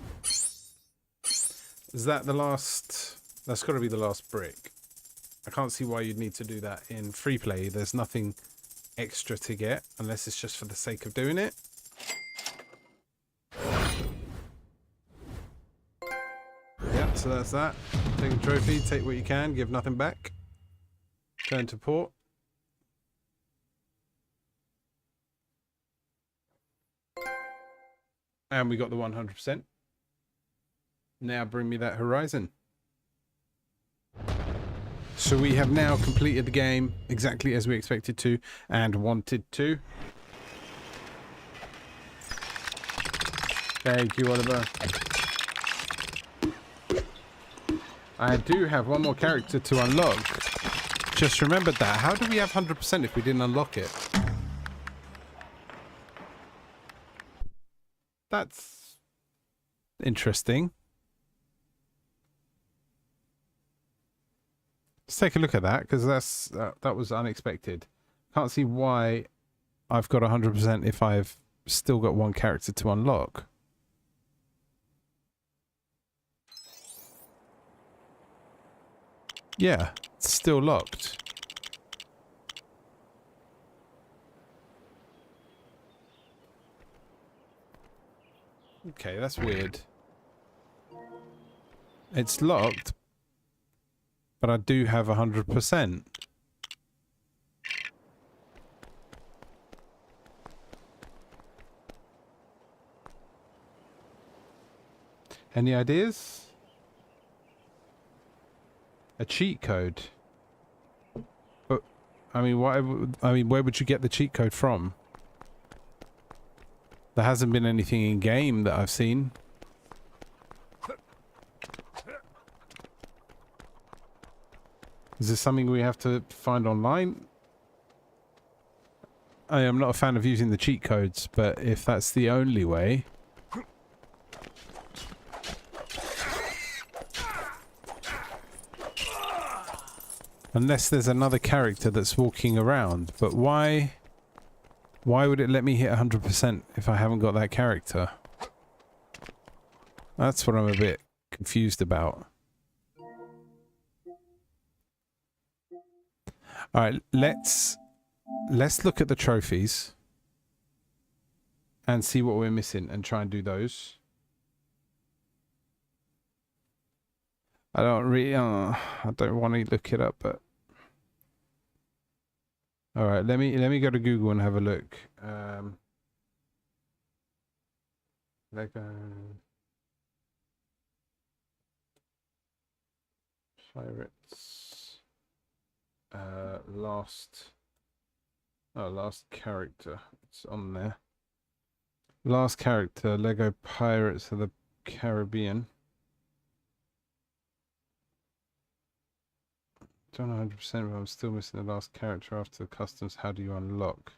Is that the last? That's got to be the last brick. I can't see why you'd need to do that in free play. There's nothing extra to get unless it's just for the sake of doing it. Yeah, so that's that. Take a trophy, take what you can, give nothing back. Turn to port. And we got the 100%. Now bring me that horizon. So we have now completed the game exactly as we expected to and wanted to. Thank you, Oliver. I do have one more character to unlock. Just remembered that. How do we have 100% if we didn't unlock it? That's interesting. Let's take a look at that, because that was unexpected. Can't see why I've got 100% if I've still got one character to unlock. Yeah, it's still locked. Okay, that's weird. It's locked, but I do have 100%. Any ideas? A cheat code. But I mean, where would you get the cheat code from? There hasn't been anything in game that I've seen. Is this something we have to find online? I am not a fan of using the cheat codes, but if that's the only way... Unless there's another character that's walking around, but why... Why would it let me hit 100% if I haven't got that character? That's what I'm a bit confused about. Alright, let's look at the trophies and see what we're missing and try and do those. I don't really, I don't want to look it up, but all right, let me go to Google and have a look. Lego Pirates last character. It's on there. Last character, Lego Pirates of the Caribbean. Done 100%, but I'm still missing the last character after the customs. How do you unlock?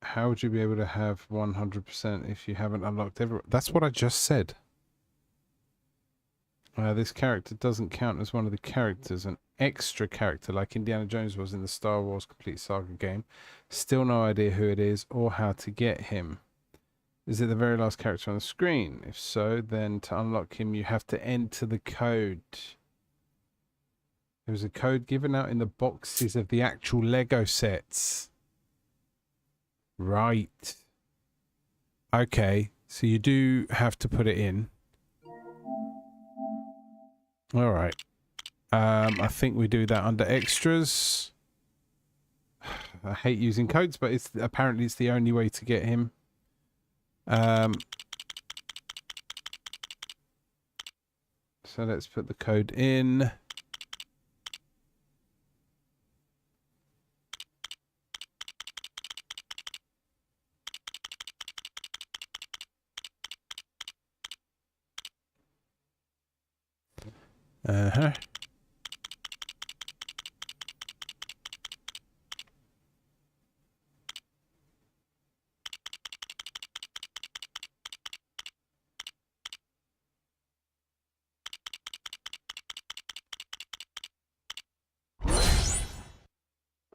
How would you be able to have 100% if you haven't unlocked everyone? That's what I just said. This character doesn't count as one of the characters. An extra character like Indiana Jones was in the Star Wars Complete Saga game. Still no idea who it is or how to get him. Is it the very last character on the screen? If so, then to unlock him you have to enter the code. There was a code given out in the boxes of the actual Lego sets. Right. Okay, so you do have to put it in. All right. I think we do that under extras. I hate using codes, but apparently it's the only way to get him. So let's put the code in. Uh-huh.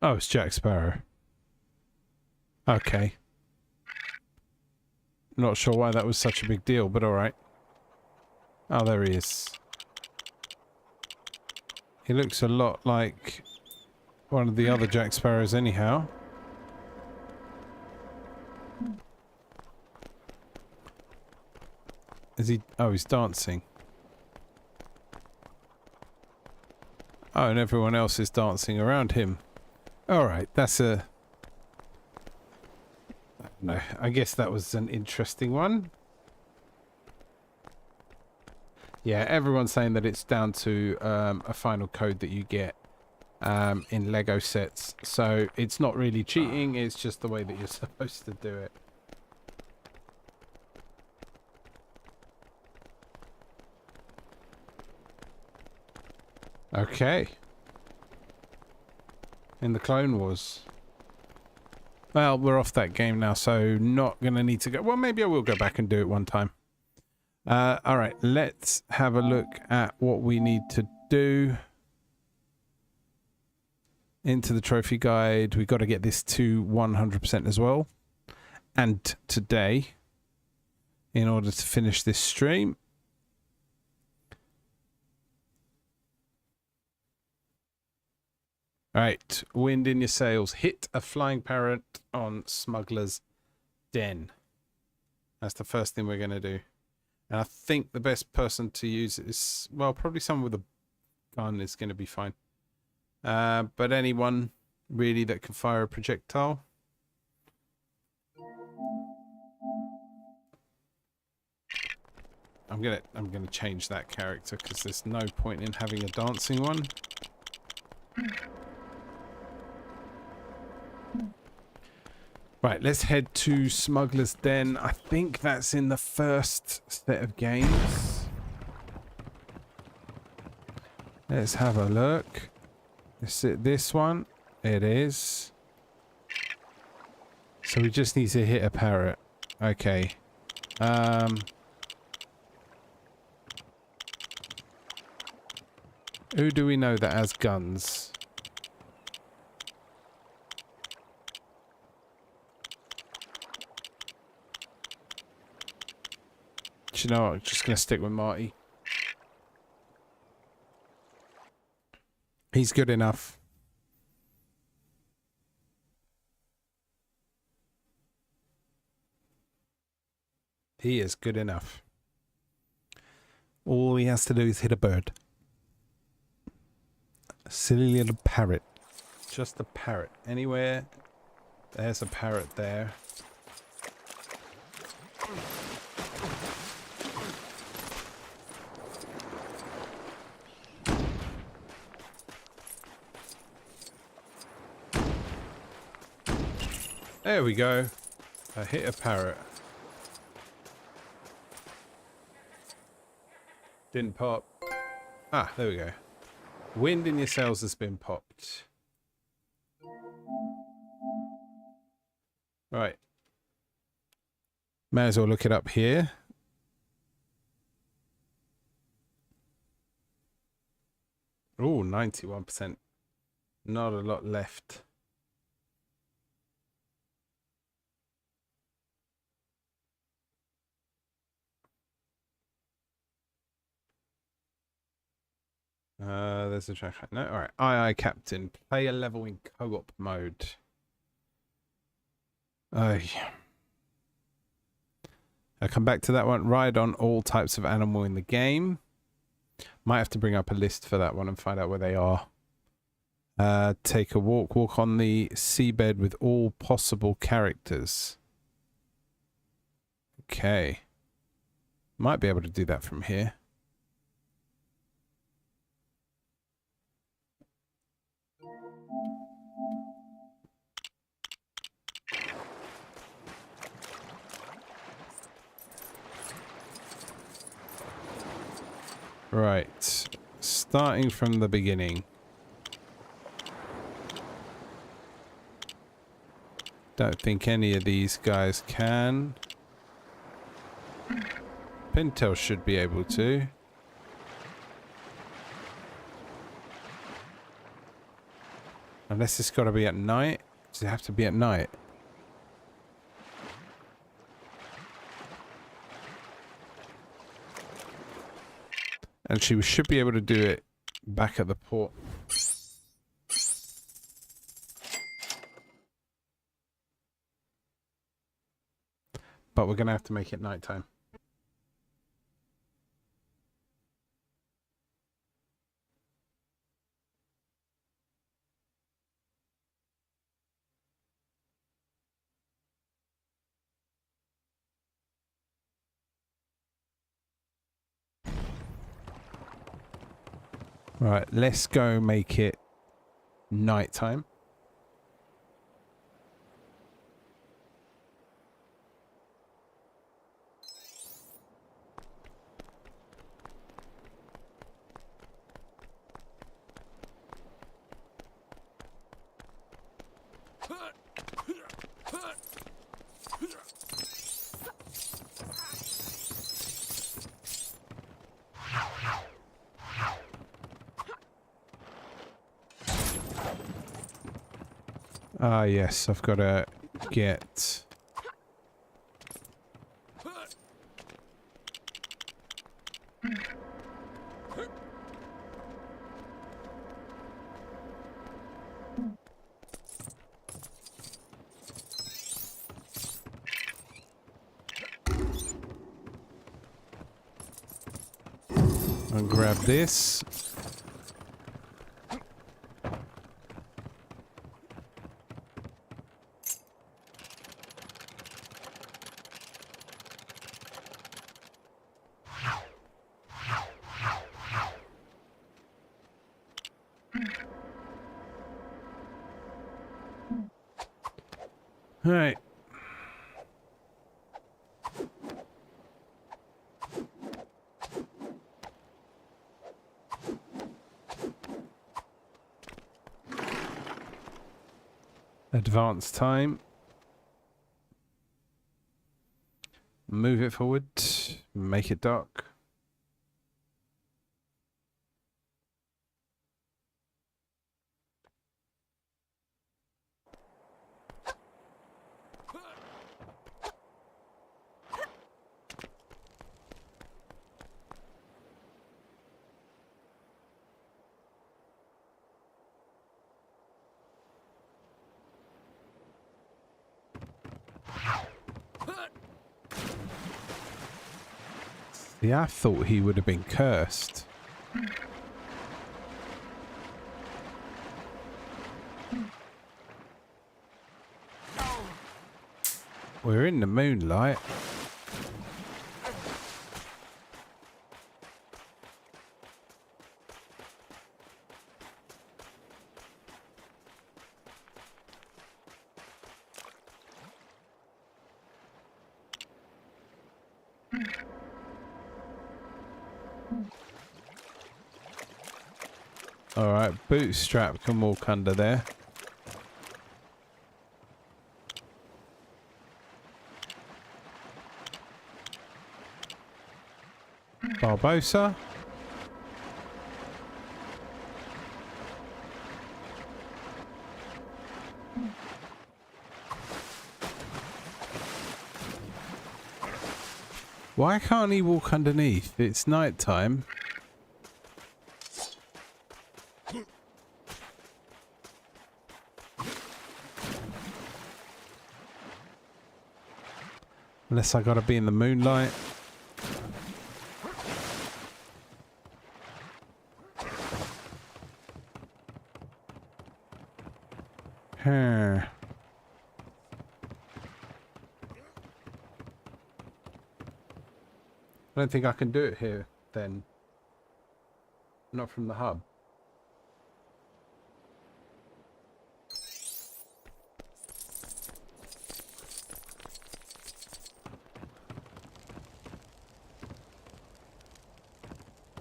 Oh, it's Jack Sparrow. Okay. Not sure why that was such a big deal, but alright. Oh, there he is. He looks a lot like one of the other Jack Sparrows anyhow. Is he... Oh, he's dancing. Oh, and everyone else is dancing around him. Alright, that's a... No, I guess that was an interesting one. Yeah, everyone's saying that it's down to a final code that you get in Lego sets. So it's not really cheating, it's just the way that you're supposed to do it. Okay. In the Clone Wars. Well, we're off that game now, so not going to need to go... Well, maybe I will go back and do it one time. Alright, let's have a look at what we need to do. Into the trophy guide. We've got to get this to 100% as well. And today, in order to finish this stream. Alright, wind in your sails. Hit a flying parrot on Smuggler's Den. That's the first thing we're going to do. And I think the best person to use is, well, probably someone with a gun is going to be fine. But anyone really that can fire a projectile. I'm gonna change that character because there's no point in having a dancing one. Right, let's head to Smuggler's Den. I think that's in the first set of games. Let's have a look. Is it this one? It is. So we just need to hit a parrot. Okay. Who do we know that has guns? Do you know what? I'm just going to stick with Marty. He's good enough. He is good enough. All he has to do is hit a bird. A silly little parrot. Just a parrot. Anywhere. There's a parrot there. There we go. I hit a parrot. Didn't pop. Ah, there we go. Wind in your sails has been popped. Right. May as well look it up here. Oh, 91%. Not a lot left. There's a track. No, all right. Aye, Captain. Play a level in co-op mode. I'll come back to that one. Ride on all types of animal in the game. Might have to bring up a list for that one and find out where they are. Take a walk. Walk on the seabed with all possible characters. Okay. Might be able to do that from here. Right, starting from the beginning. Don't think any of these guys can. Pintail should be able to. Unless it's got to be at night. Does it have to be at night? And she should be able to do it back at the port. But we're going to have to make it nighttime. Right, let's go make it nighttime. Ah, yes, I've got to get... I'll grab this. All right. Advance time. Move it forward. Make it dark. Yeah, I thought he would have been cursed. We're in the moonlight. Alright, Bootstrap can walk under there. Barbosa. Why can't he walk underneath? It's night time. Unless I gotta be in the moonlight. Huh. I don't think I can do it here then. Not from the hub.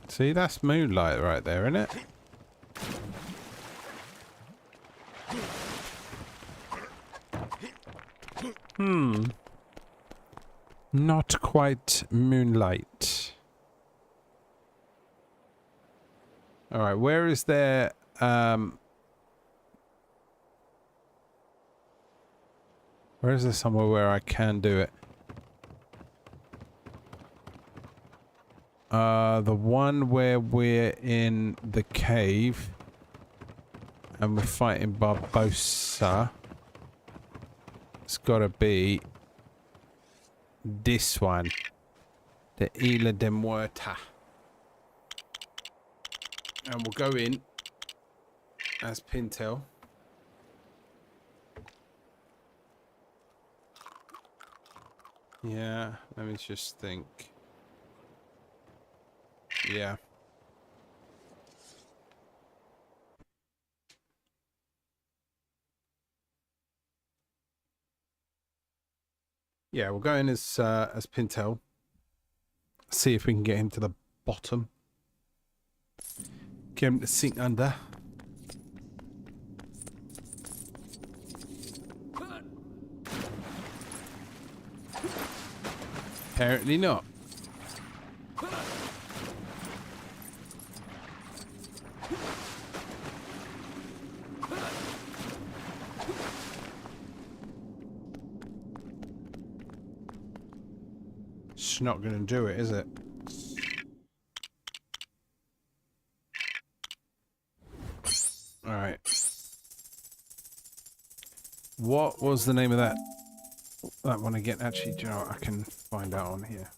See, that's moonlight right there, isn't it? Not quite moonlight. Alright, where is there where is there somewhere where I can do it? The one where we're in the cave and we're fighting Barbosa. It's gotta be this one. The Isla de Muerta. And we'll go in as Pintel. Yeah, let me just think. Yeah. Yeah, we'll go in as Pintel. See if we can get him to the bottom. Get him to sink under. Apparently not. It's not going to do it, is it? Alright. What was the name of that one again? Actually, do you know what? I can find out on here.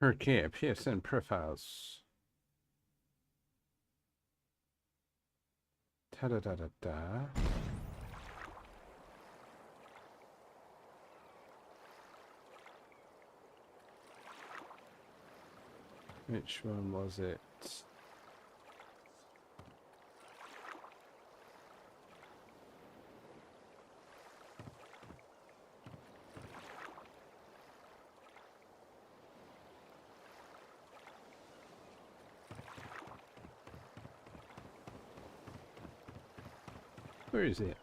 Okay, PSN profiles. Ta-da-da-da-da. Which one was it? Where is it?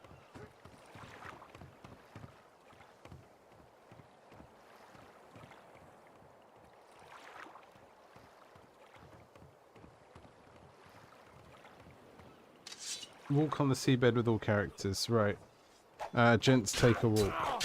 Walk on the seabed with all characters. Right. Gents, take a walk.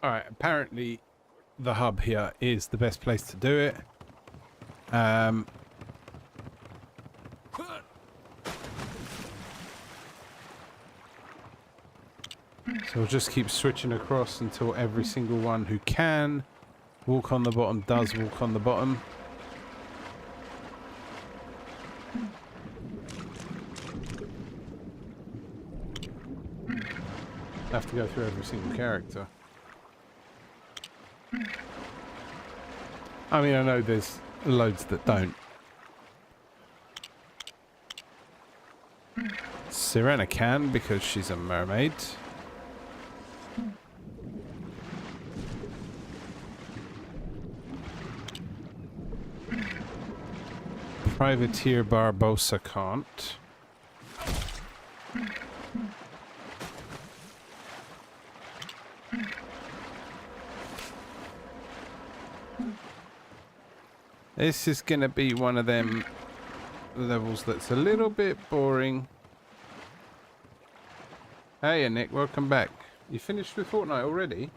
Alright, apparently the hub here is the best place to do it. So we'll just keep switching across until every single one who can walk on the bottom does walk on the bottom. Have to go through every single character. I mean, I know there's loads that don't. Sirena can because she's a mermaid. Privateer Barbosa can't. This is going to be one of them levels that's a little bit boring. Hey, Nick, welcome back. You finished with Fortnite already?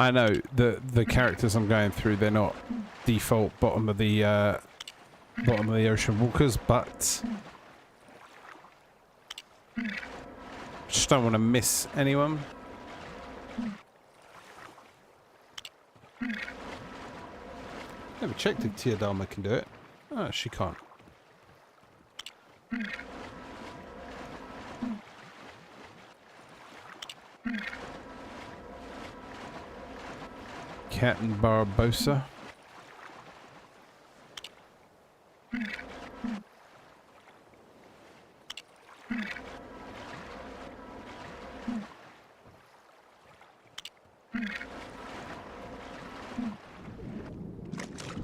I know the characters I'm going through, they're not default bottom of the ocean walkers, but just don't want to miss anyone. Never checked if Tia Dharma can do it. Oh, she can't. Captain Barbosa.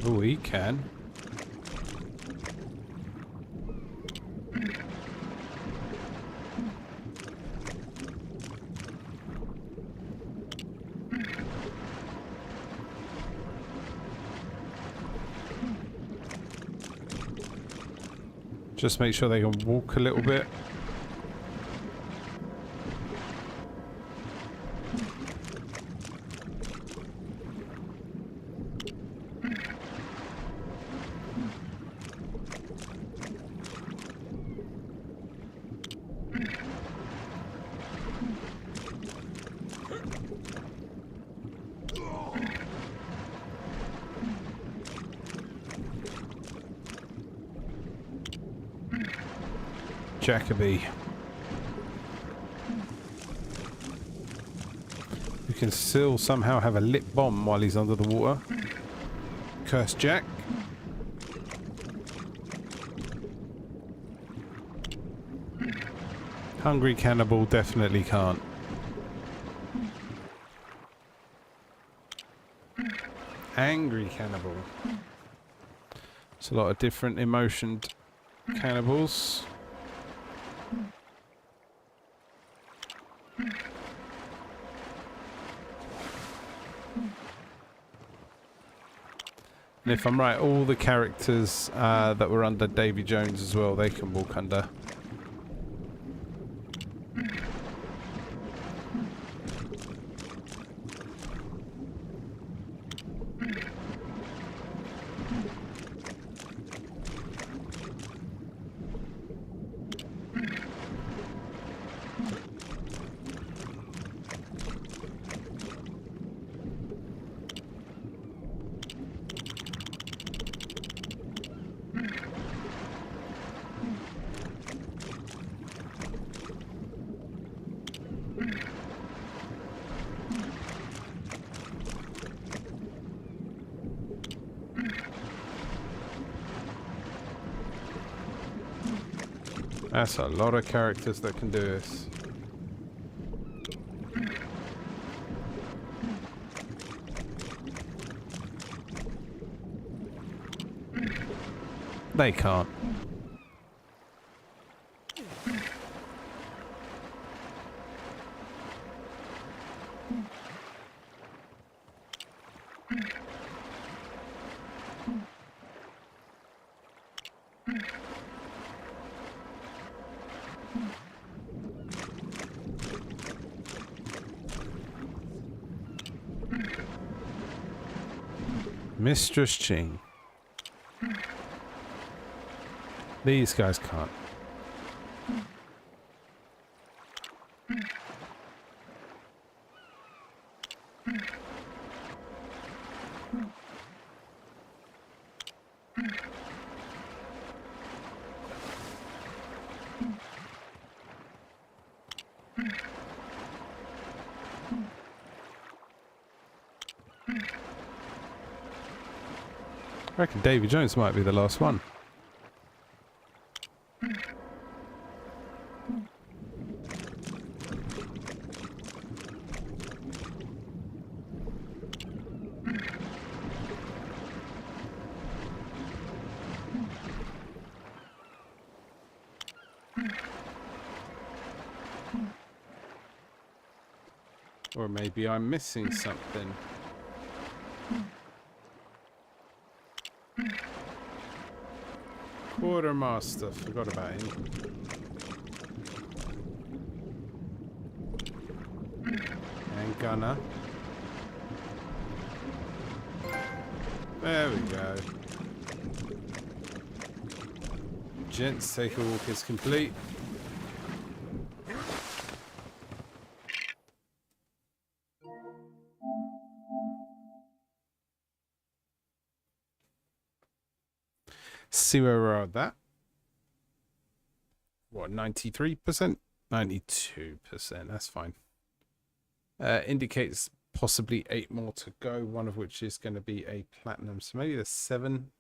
Oh, he can. Just make sure they can walk a little bit. Jacoby. You can still somehow have a lit bomb while he's under the water. Curse Jack. Hungry Cannibal definitely can't. Angry Cannibal. It's a lot of different emotioned cannibals. And if I'm right, all the characters that were under Davy Jones as well, they can walk under. That's a lot of characters that can do this. They can't. Mistress Ching. These guys can't. I reckon Davy Jones might be the last one. Or maybe I'm missing something. Quartermaster, forgot about him. And Gunner. There we go. Gents, take a walk is complete. See where we're at that. What, 93%? 92%, that's fine. Indicates possibly 8 more to go, one of which is going to be a platinum. So maybe there's 7.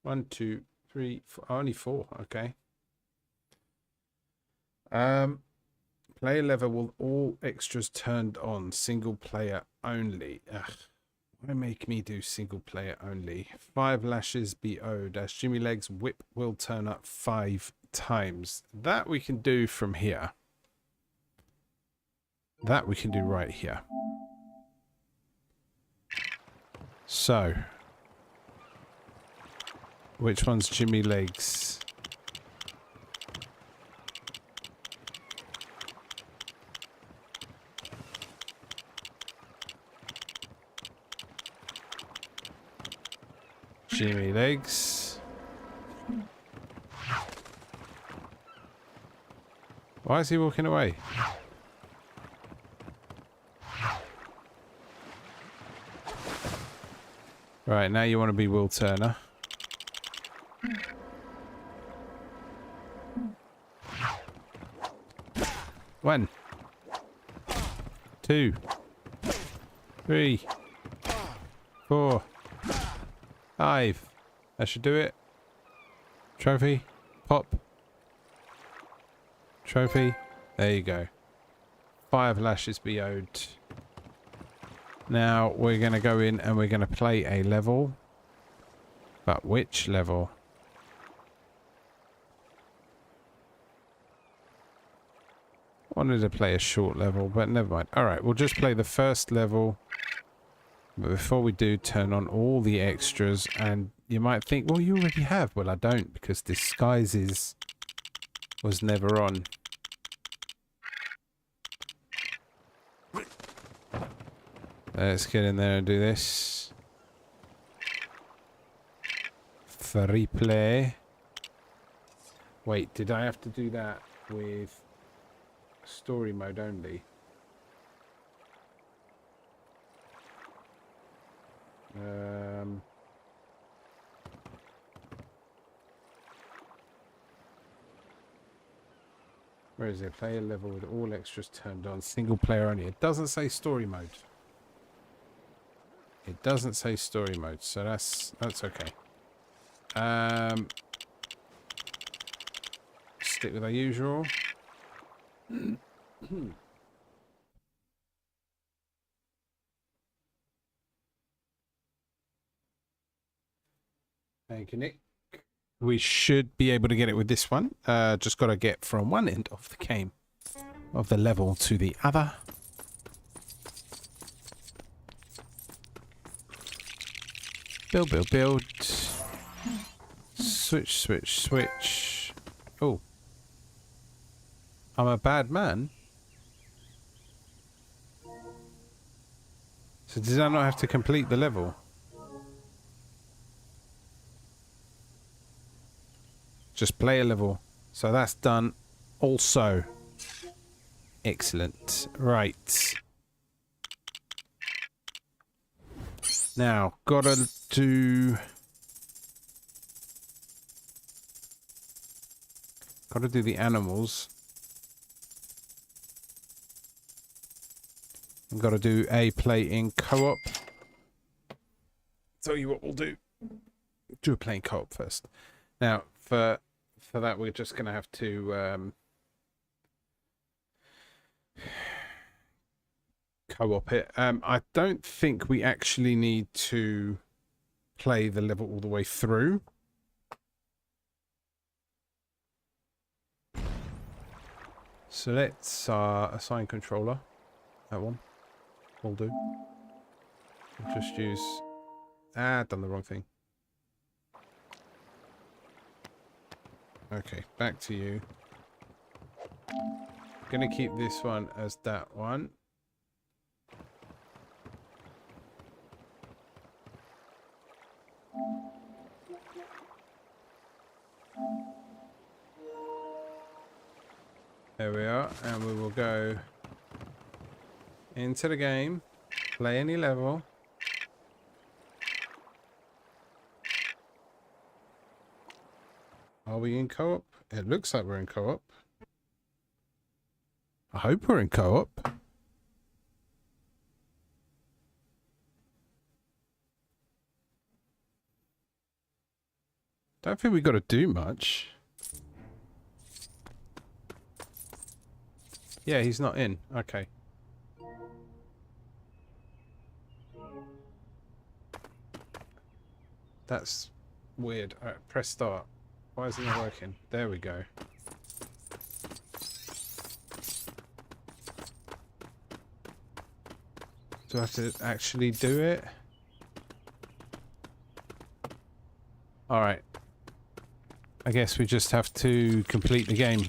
1, 2, 3, 4. Only 4, okay. Player level with all extras turned on. Single player only. Ugh. Why make me do single player only? 5 lashes be owed as Jimmy Legs whip will turn up 5 times. That we can do from here. That we can do right here. So, which one's Jimmy Legs? Jimmy Legs. Why is he walking away? Right, now you want to be Will Turner. One, 2, 3, 4, 5. That should do it. Trophy. Pop. Trophy. There you go. 5 lashes be owed. Now we're going to go in and we're going to play a level. But which level? Wanted to play a short level, but never mind. Alright, we'll just play the first level But before we do, turn on all the extras, and you might think, well, you already have. Well, I don't, because disguises was never on. Let's get in there and do this. Free play. Wait, did I have to do that with story mode only? Where is it? Play a level with all extras turned on. Single player only. It doesn't say story mode. It doesn't say story mode, so that's okay. Stick with our usual. Thank you, Nick. We should be able to get it with this one. Just got to get from one end of the game, of the level, to the other. Build, build, build. Switch, switch, switch. Oh. I'm a bad man. So did I not have to complete the level? Just play a level. So that's done also. Excellent. Right. Now, gotta do... Gotta do the animals. And gotta do a play in co-op. Tell you what we'll do. Do a play in co-op first. Now, for that, we're just gonna have to co-op it. I don't think we actually need to play the level all the way through. So let's assign controller. That one will do. We'll just use... done the wrong thing. Okay, back to you. Gonna keep this one as that one. There we are, and we will go into the game, play any level. Are we in co-op? It looks like we're in co-op. I hope we're in co-op. Don't think we got to do much. Yeah, he's not in. Okay. That's weird. Alright, press start. Why isn't it working? There we go. Do I have to actually do it? Alright. I guess we just have to complete the game.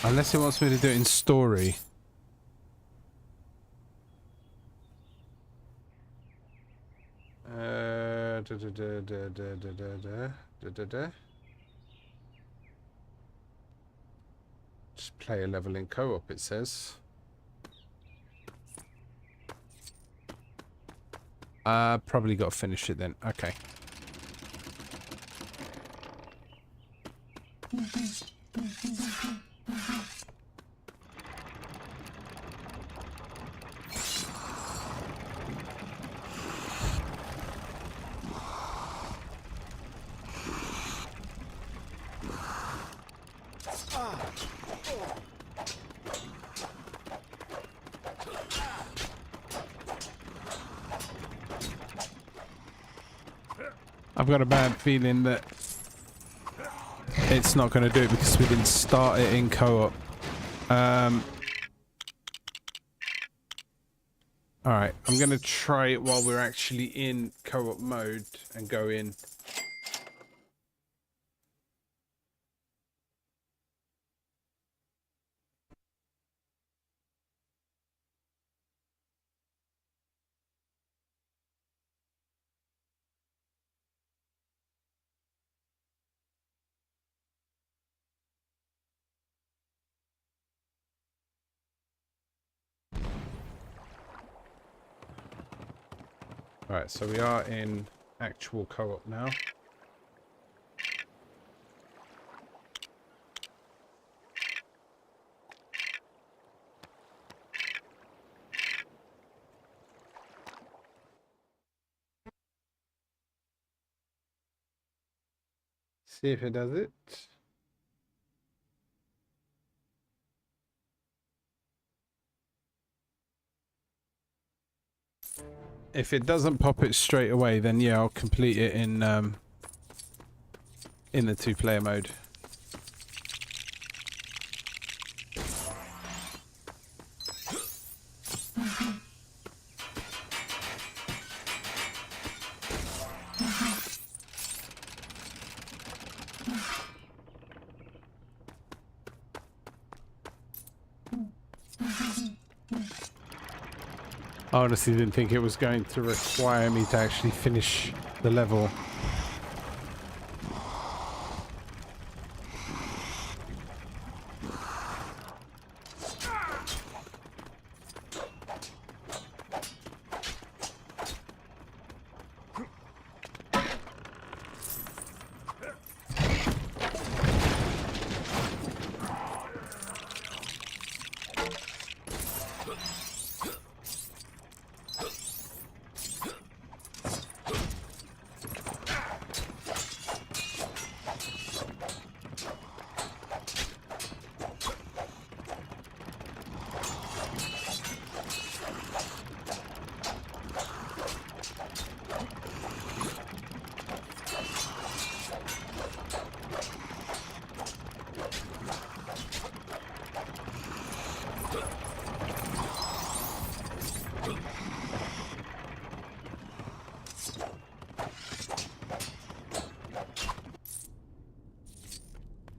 Unless it wants me to do it in story. Just play a level in co-op, it says. Probably got to finish it then. Okay. I've got a bad feeling that it's not going to do it because we didn't start it in co-op. Alright, I'm going to try it while we're actually in co-op mode and go in. Alright, so we are in actual co-op now. See if it does it. If it doesn't pop it straight away, then yeah, I'll complete it in the 2-player mode. I honestly didn't think it was going to require me to actually finish the level.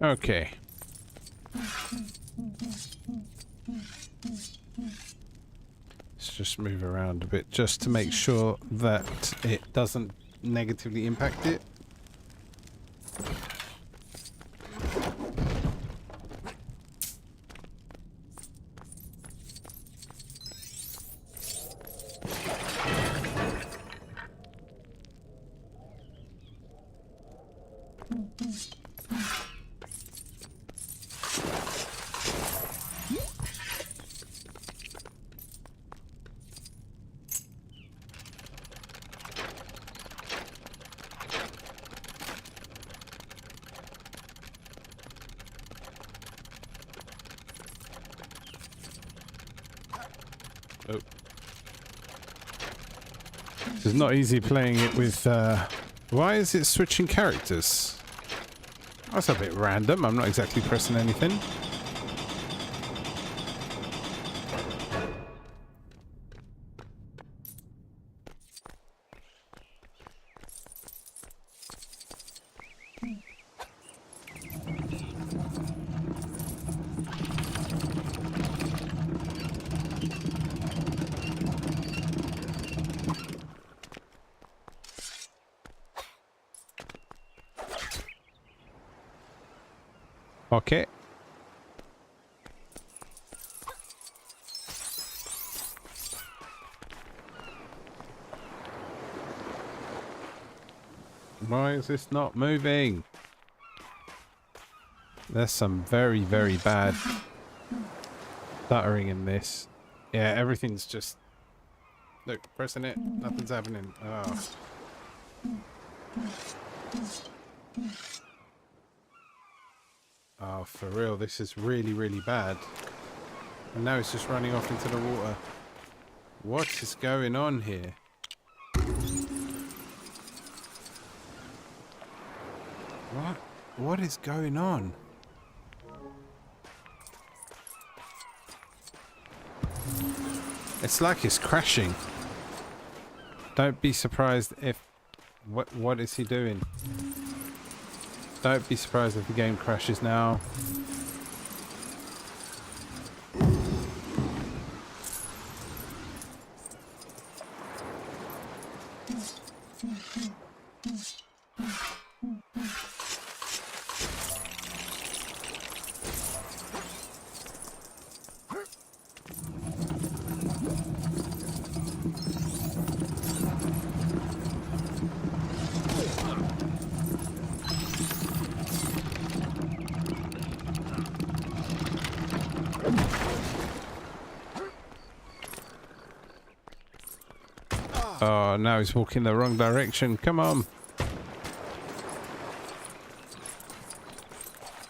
Okay. Let's just move around a bit just to make sure that it doesn't negatively impact it. Oh. It's not easy playing it with, why is it switching characters? That's a bit random. I'm not exactly pressing anything. Okay. Why is this not moving? There's some very, very bad stuttering in this. Yeah, everything's just... Look, pressing it, nothing's happening. Oh. Oh, for real, this is really, really bad. And now it's just running off into the water. What is going on here? What? What is going on? It's like it's crashing. Don't be surprised if... What is he doing? Don't be surprised if the game crashes now. Oh, now he's walking the wrong direction. Come on.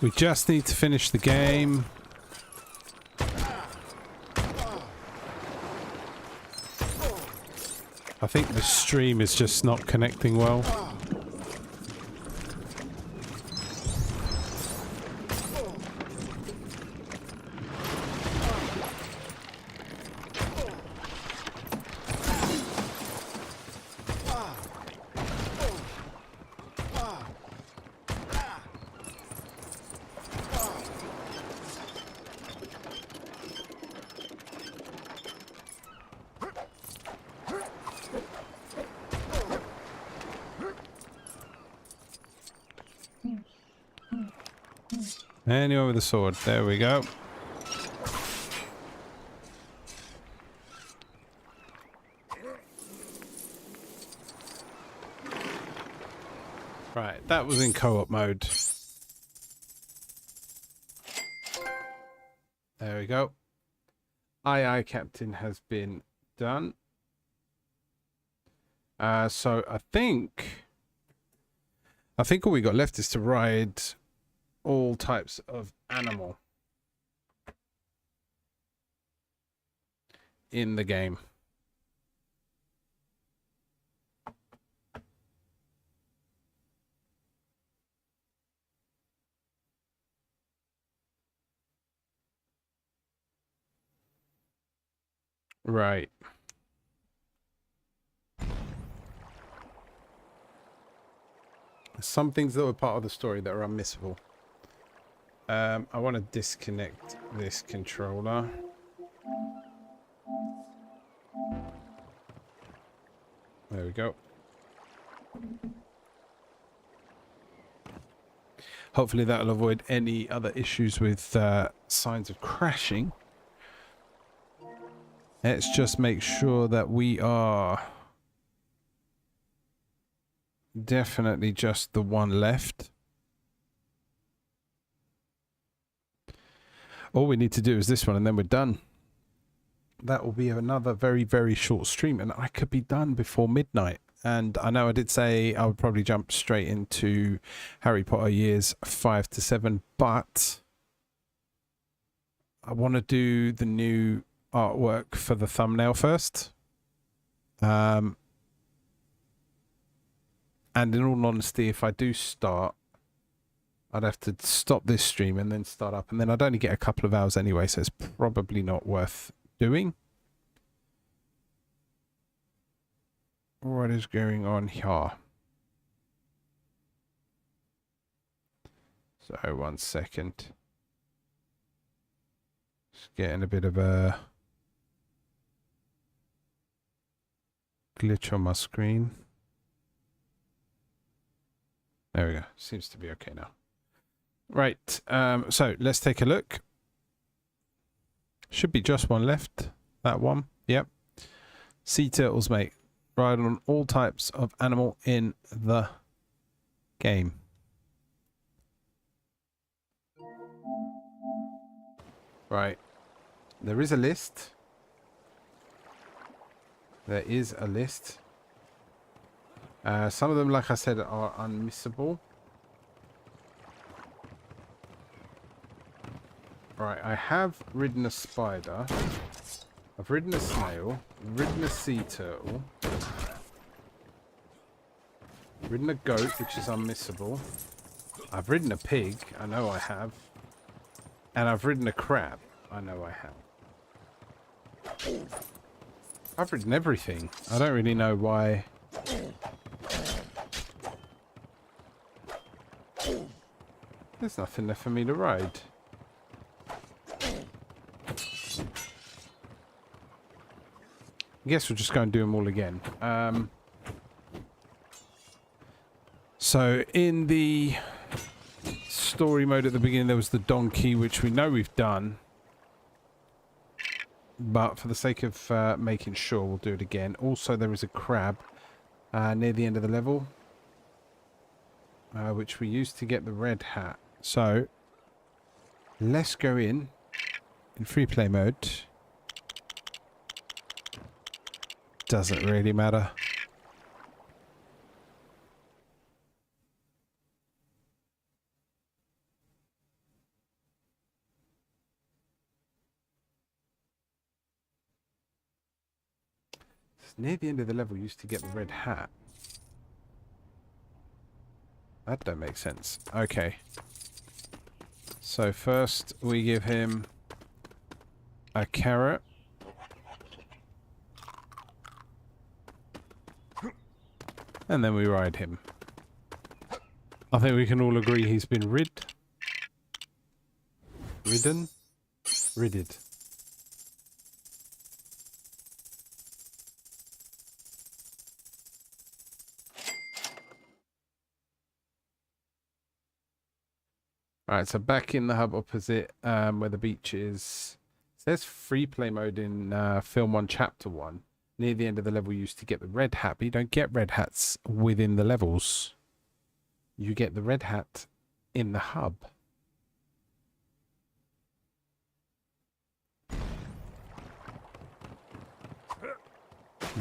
We just need to finish the game. I think the stream is just not connecting well. Anyone with a sword. There we go. Right, that was in co-op mode. There we go. Aye, Captain has been done. So I think all we got left is to ride all types of animal in the game. Right. Some things that were part of the story that are unmissable. I want to disconnect this controller. There we go. Hopefully that'll avoid any other issues with signs of crashing. Let's just make sure that we are definitely just the one left. All we need to do is this one and then we're done. That will be another very, very short stream and I could be done before midnight. And I know I did say I would probably jump straight into Harry Potter years 5 to 7, but I want to do the new artwork for the thumbnail first. And in all honesty, if I do start, I'd have to stop this stream and then start up. And then I'd only get a couple of hours anyway, so it's probably not worth doing. What is going on here? So, 1 second. Just getting a bit of a glitch on my screen. There we go. Seems to be okay now. Right, so let's take a look. Should be just one left. That one. Yep. Sea turtles, mate. Ride on all types of animal in the game. Right. There is a list. There is a list. Some of them, like I said, are unmissable. Right, I have ridden a spider. I've ridden a snail. Ridden a sea turtle. Ridden a goat, which is unmissable. I've ridden a pig. I know I have. And I've ridden a crab. I know I have. I've ridden everything. I don't really know why. There's nothing left for me to ride. I guess we'll just go and do them all again. So in the story mode at the beginning, there was the donkey, which we know we've done. But for the sake of making sure, we'll do it again. Also, there is a crab near the end of the level, which we used to get the red hat. So let's go in free play mode. Doesn't really matter. Near the end of the level, you used to get the red hat. That don't make sense. Okay. So first we give him a carrot. And then we ride him. I think we can all agree he's been ridden. Ridded. Alright, so back in the hub opposite where the beach is. It says free play mode in film 1 chapter 1. Near the end of the level you used to get the red hat, but you don't get red hats within the levels. You get the red hat in the hub.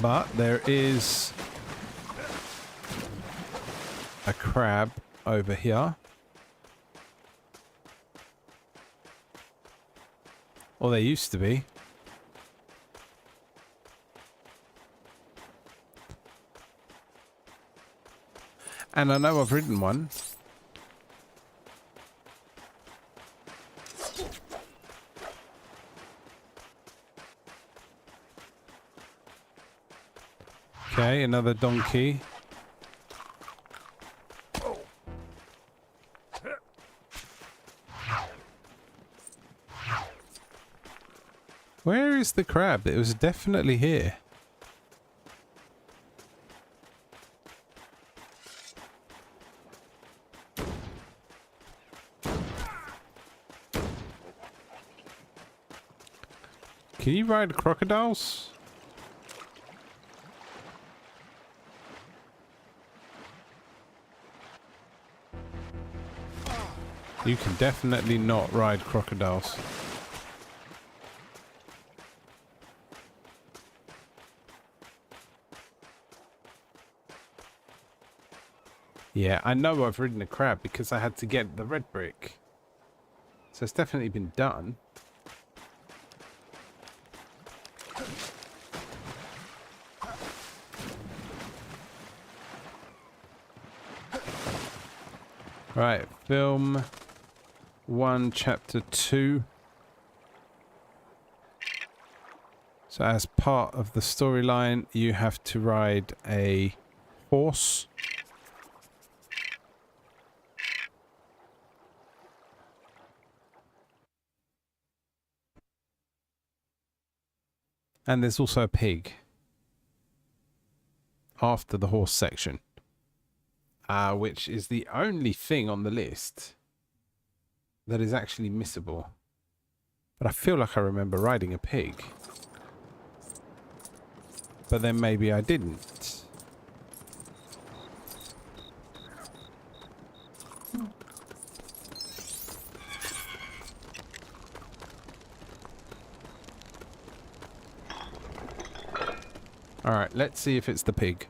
But there is a crab over here. Or there used to be. And I know I've ridden one. Okay, another donkey. Where is the crab? It was definitely here. Can you ride crocodiles? You can definitely not ride crocodiles. Yeah, I know I've ridden a crab because I had to get the red brick. So it's definitely been done. Right, film 1 chapter 2. So as part of the storyline, you have to ride a horse. And there's also a pig after the horse section, which is the only thing on the list that is actually missable. But I feel like I remember riding a pig. But then maybe I didn't. Alright, let's see if it's the pig.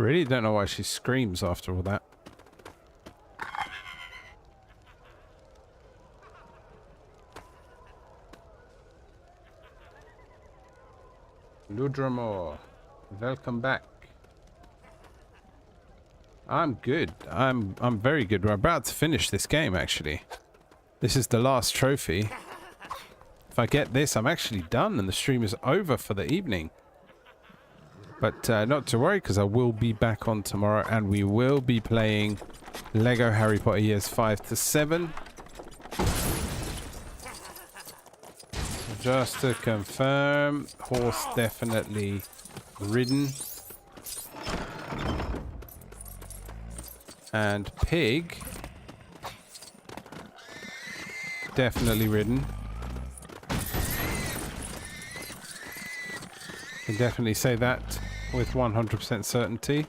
really don't know why she screams after all that. Ludramore, welcome back. I'm good. I'm very good. We're about to finish this game, actually. This is the last trophy. If I get this, I'm actually done and the stream is over for the evening. But not to worry, because I will be back on tomorrow and we will be playing Lego Harry Potter Years 5 to 7. Just to confirm, horse definitely ridden. And pig definitely ridden. Can definitely say that with 100% certainty.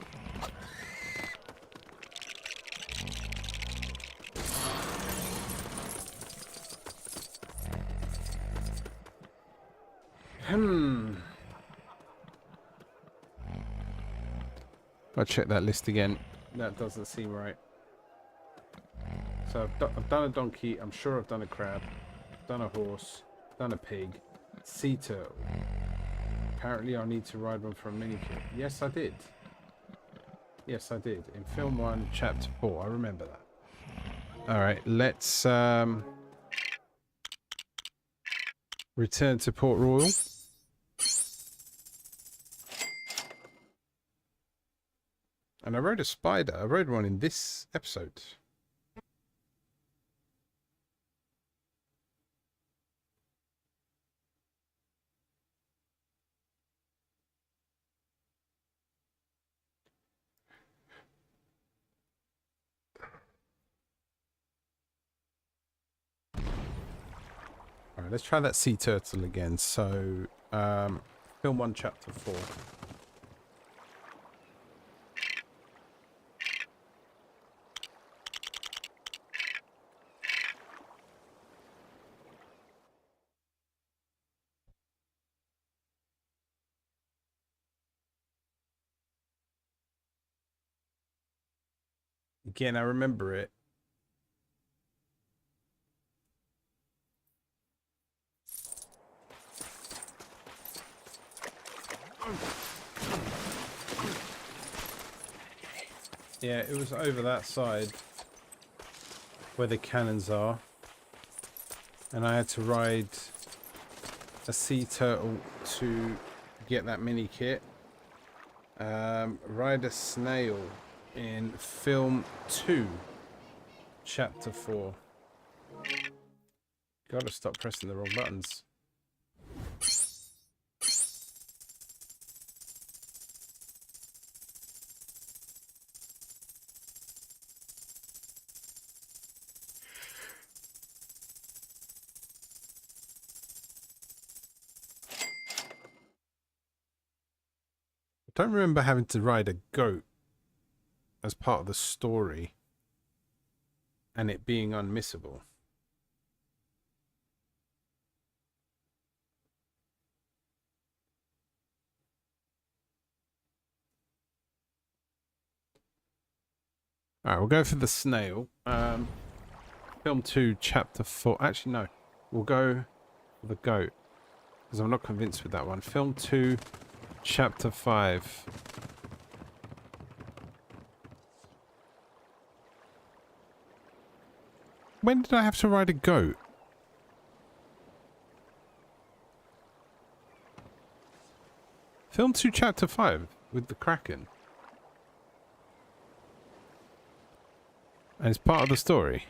I'll check that list again. That doesn't seem right. So I've done a donkey. I'm sure I've done a crab. I've done a horse. I've done a pig. Sea turtle. Apparently I'll need to ride one for a mini kit. Yes, I did. Yes, I did. In film 1, chapter 4. I remember that. Alright, let's return to Port Royal. And I rode a spider. I rode one in this episode. Alright, let's try that sea turtle again. So, film 1, chapter 4. Again, I remember it. Yeah, it was over that side where the cannons are. And I had to ride a sea turtle to get that mini kit. Ride a snail in film 2, chapter 4. Gotta stop pressing the wrong buttons. I don't remember having to ride a goat as part of the story and it being unmissable. Alright, we'll go for the snail. Film 2, chapter 4. Actually, no. We'll go for the goat, because I'm not convinced with that one. Film 2, chapter 5. When did I have to ride a goat? Film 2, chapter 5, with the Kraken. And it's part of the story.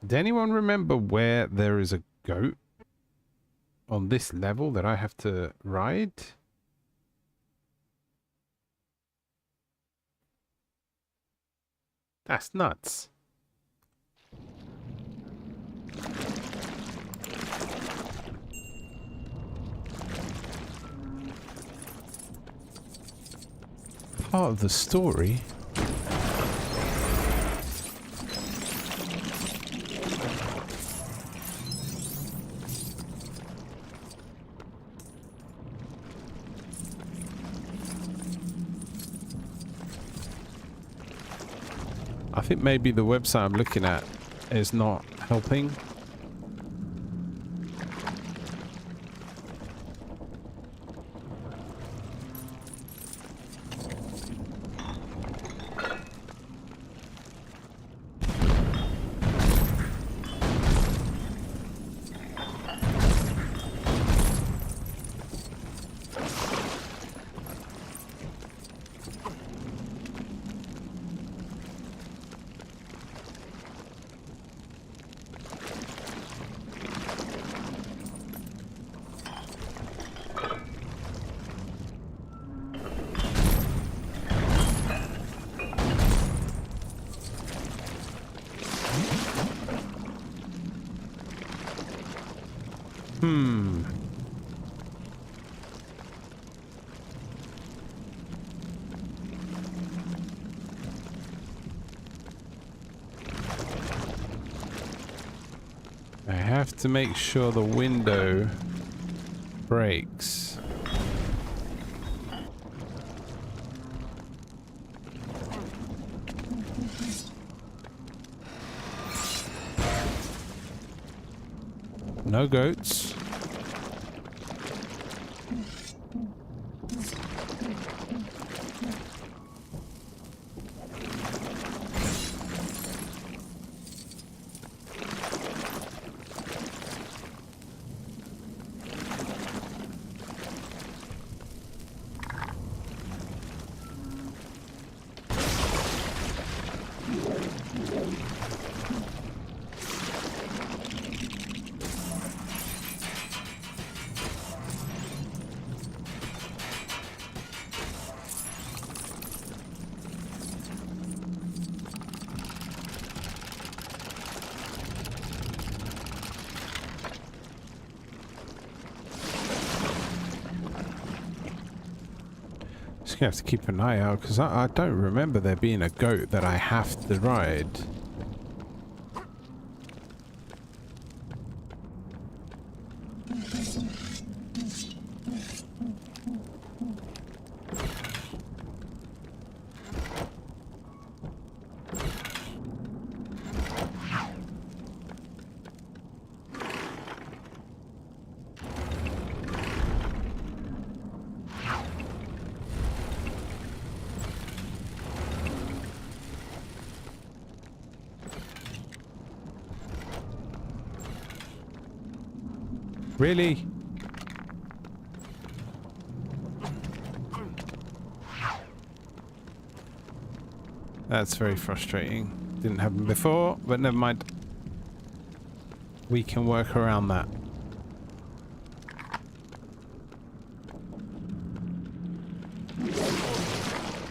Does anyone remember where there is a goat on this level that I have to ride? That's nuts. Part of the story. think maybe the website I'm looking at is not helping. I have to make sure the window breaks. No goats. Just gonna have to keep an eye out because I don't remember there being a goat that I have to ride. Really? That's very frustrating. Didn't happen before, but never mind. We can work around that.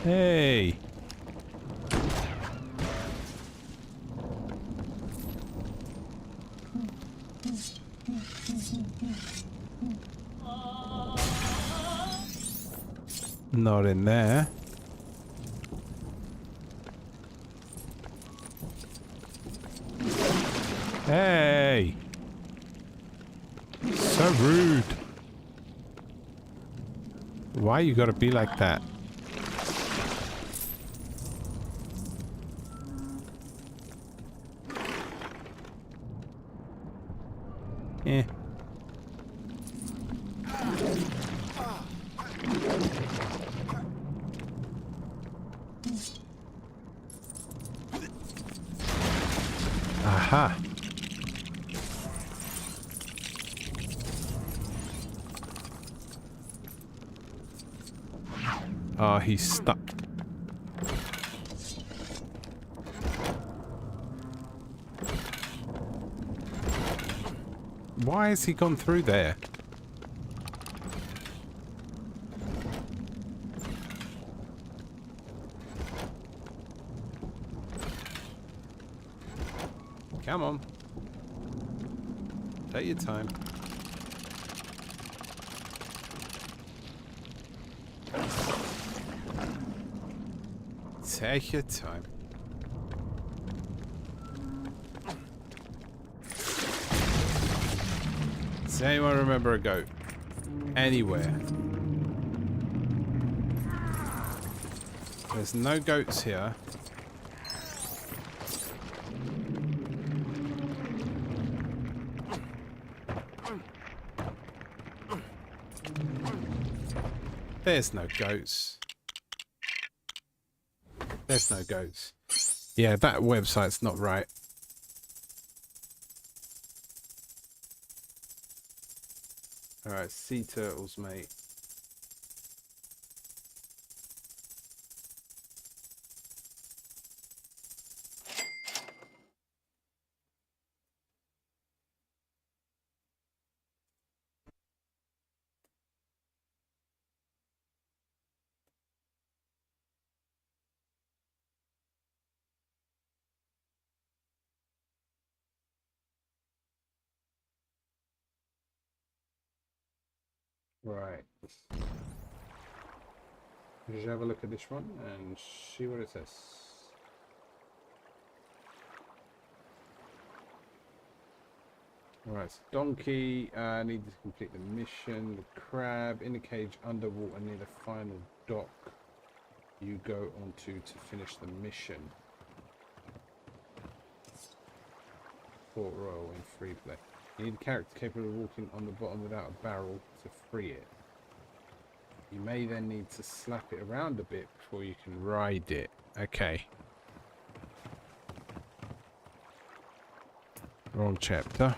Hey! Not in there. Hey! So rude. Why you gotta be like that? Eh. Aha. Oh, he's stuck. Why has he gone through there? Come on. Take your time. Take your time. Does anyone remember a goat? Anywhere? There's no goats here. There's no goats. There's no goats. Yeah, that website's not right. Alright, sea turtles, mate. Right. Just have a look at this one and see what it says. Alright, so donkey, need to complete the mission. The crab in the cage underwater near the final dock you go onto to finish the mission. Fort Royal in free play. You need a character capable of walking on the bottom without a barrel to free it. You may then need to slap it around a bit before you can ride it. Okay. Wrong chapter.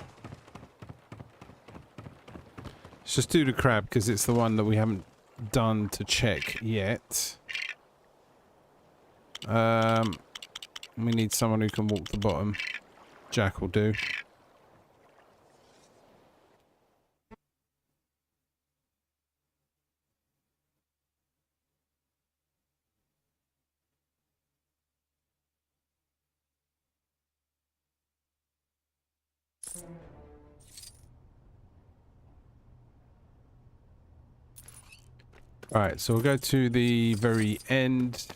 Let's just do the crab because it's the one that we haven't done to check yet. We need someone who can walk the bottom. Jack will do. Alright, so we'll go to the very end.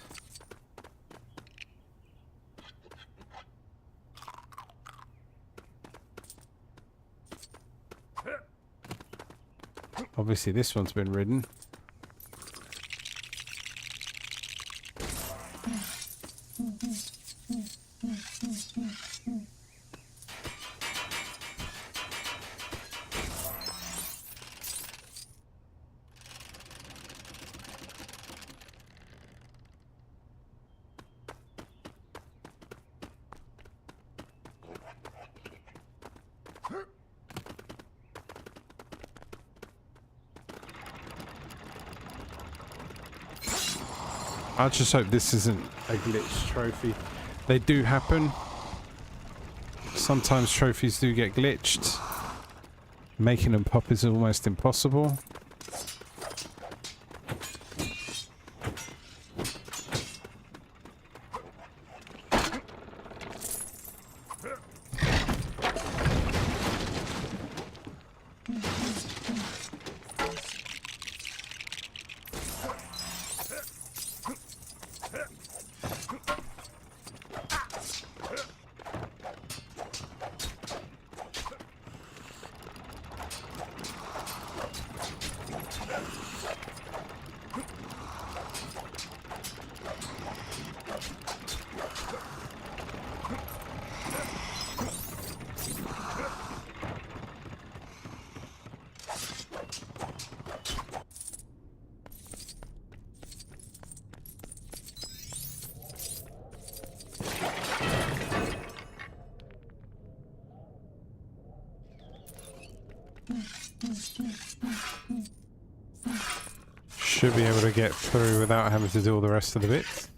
Obviously this one's been ridden. I just hope this isn't a glitch trophy. They do happen. Sometimes trophies do get glitched. Making them pop is almost impossible. Should be able to get through without having to do all the rest of the bits.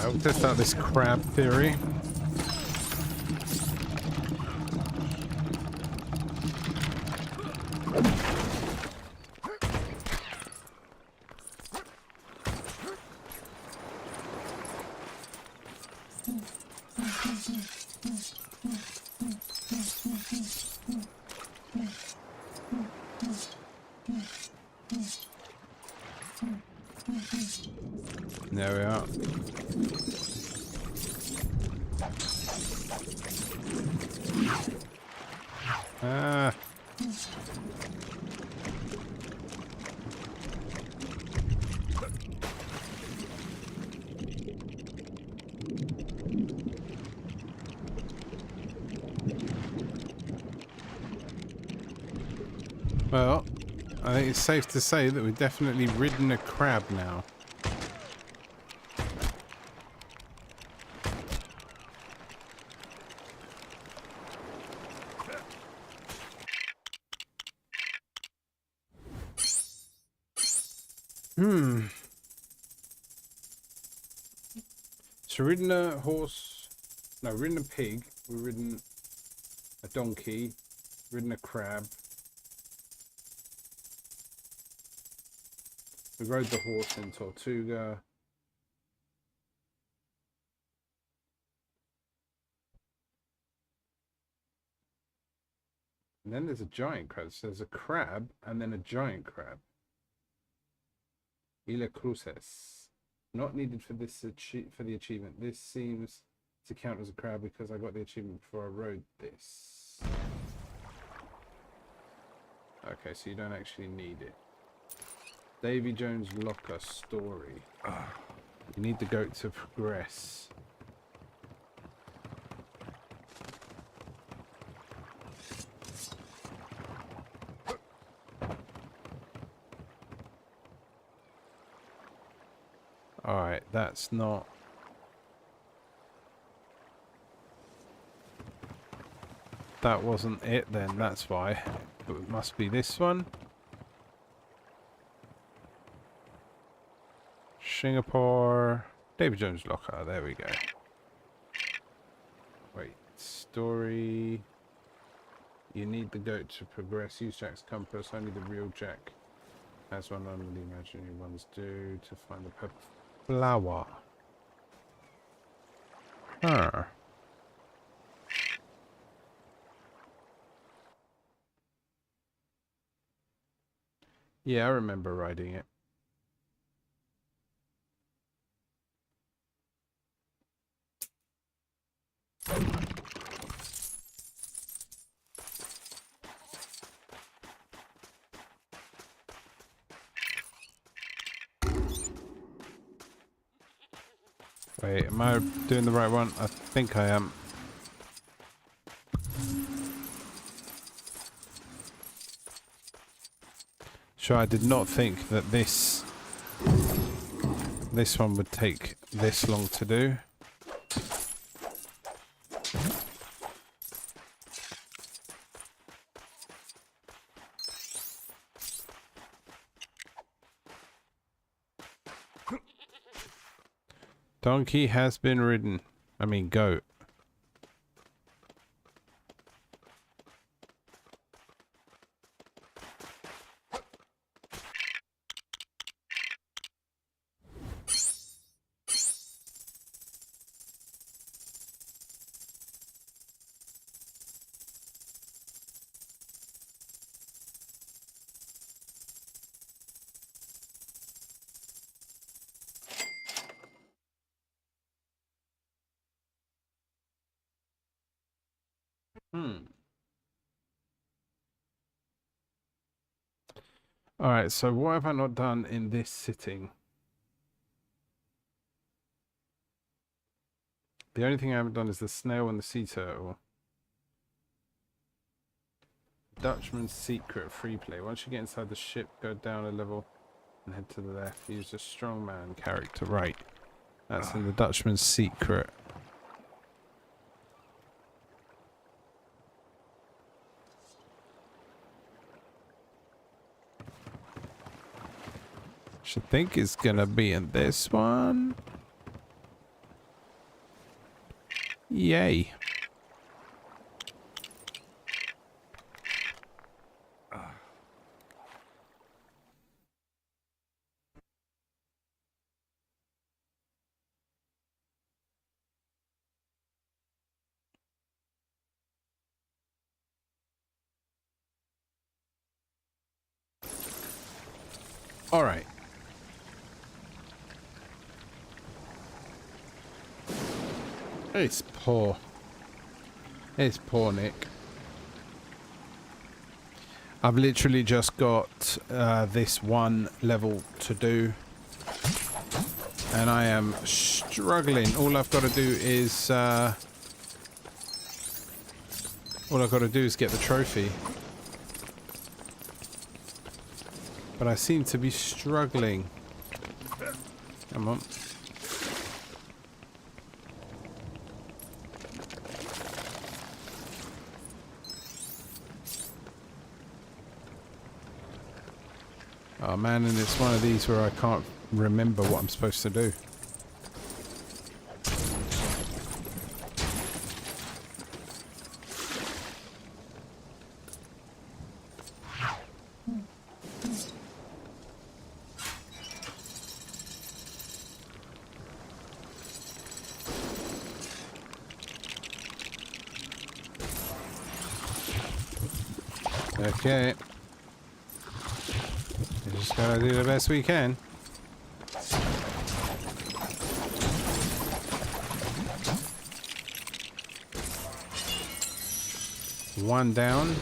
Alright, we'll test out this crab theory. There we are. Ah. Well, I think it's safe to say that we've definitely ridden a crab now. So ridden a horse, no, ridden a pig, we've ridden a donkey, ridden a crab. We rode the horse in Tortuga. And then there's a giant crab. So there's a crab and then a giant crab. Isla Cruces. Not needed for this for the achievement. This seems to count as a crab because I got the achievement before I rode this. Okay, so you don't actually need it. Davy Jones Locker story. You need the goat to progress. Alright, that's not... That wasn't it then, that's why. But it must be this one. Singapore... David Jones Locker, there we go. Wait, story... You need the goat to progress. Use Jack's compass, only the real Jack has one, only the imaginary ones do, to find the purple flower. Huh. Yeah, I remember riding it. Wait, am I doing the right one? I think I am. Sure, I did not think that this one would take this long to do. Donkey has been ridden. I mean, goat. Alright, so what have I not done in this sitting? The only thing I haven't done is the snail and the sea turtle. Dutchman's Secret free play. Once you get inside the ship, go down a level and head to the left. Use a strongman character. Right. That's in the Dutchman's Secret. Should think it's gonna be in this one. Yay. All right. It's poor. It's poor Nick. I've literally just got this one level to do. And I am struggling. All I've got to do is... all I've got to do is get the trophy. But I seem to be struggling. Come on. Oh man, and it's one of these where I can't remember what I'm supposed to do. Okay. We just gotta do the best we can. One down.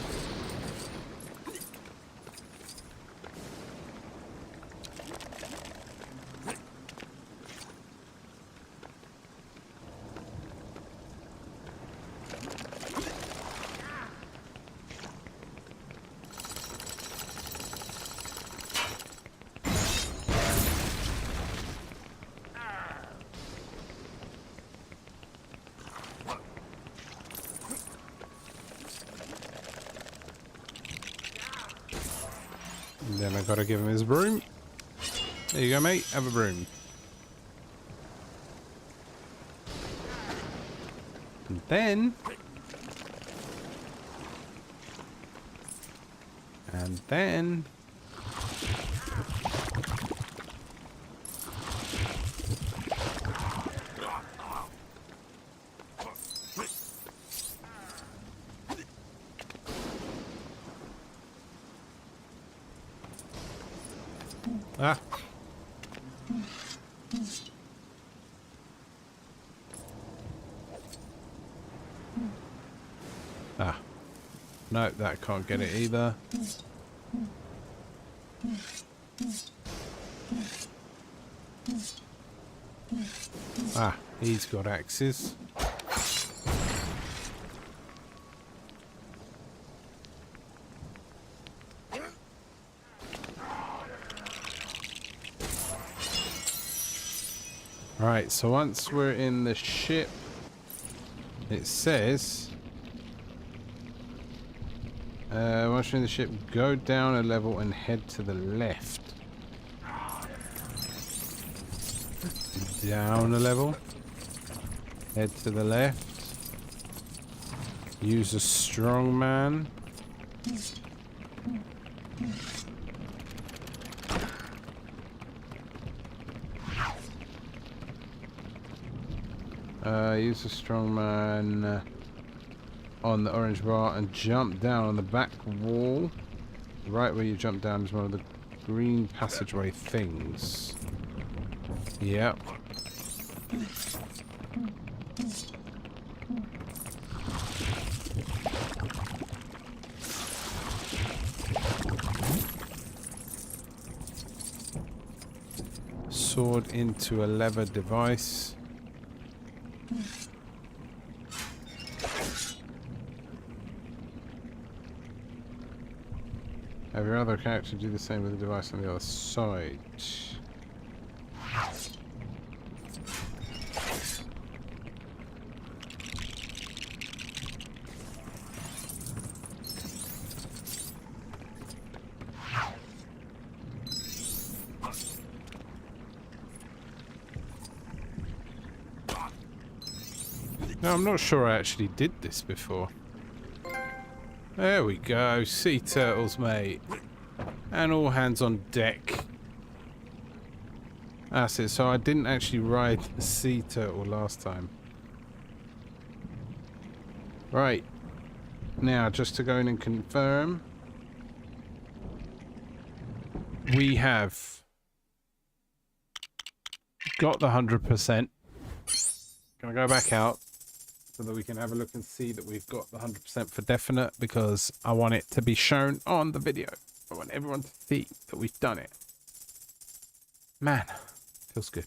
And then I gotta give him his broom. There you go, mate. Have a broom. And then... And then... Ah. Ah. No, that can't get it either. Ah, he's got axes. Right, so once we're in the ship, it says, once you're in the ship, go down a level and head to the left. Down a level, head to the left, use a strongman. Use a strongman on the orange bar and jump down on the back wall. Right where you jump down is one of the green passageway things. Yep. Sword into a lever device. Have your other character do the same with the device on the other side. Now, I'm not sure I actually did this before. There we go. Sea turtles, mate. And all hands on deck. That's it. So I didn't actually ride the sea turtle last time. Right. Now, just to go in and confirm. We have got the 100%. Gonna go back out so that we can have a look and see that we've got the 100% for definite, because I want it to be shown on the video. I want everyone to see that we've done it. Man, feels good.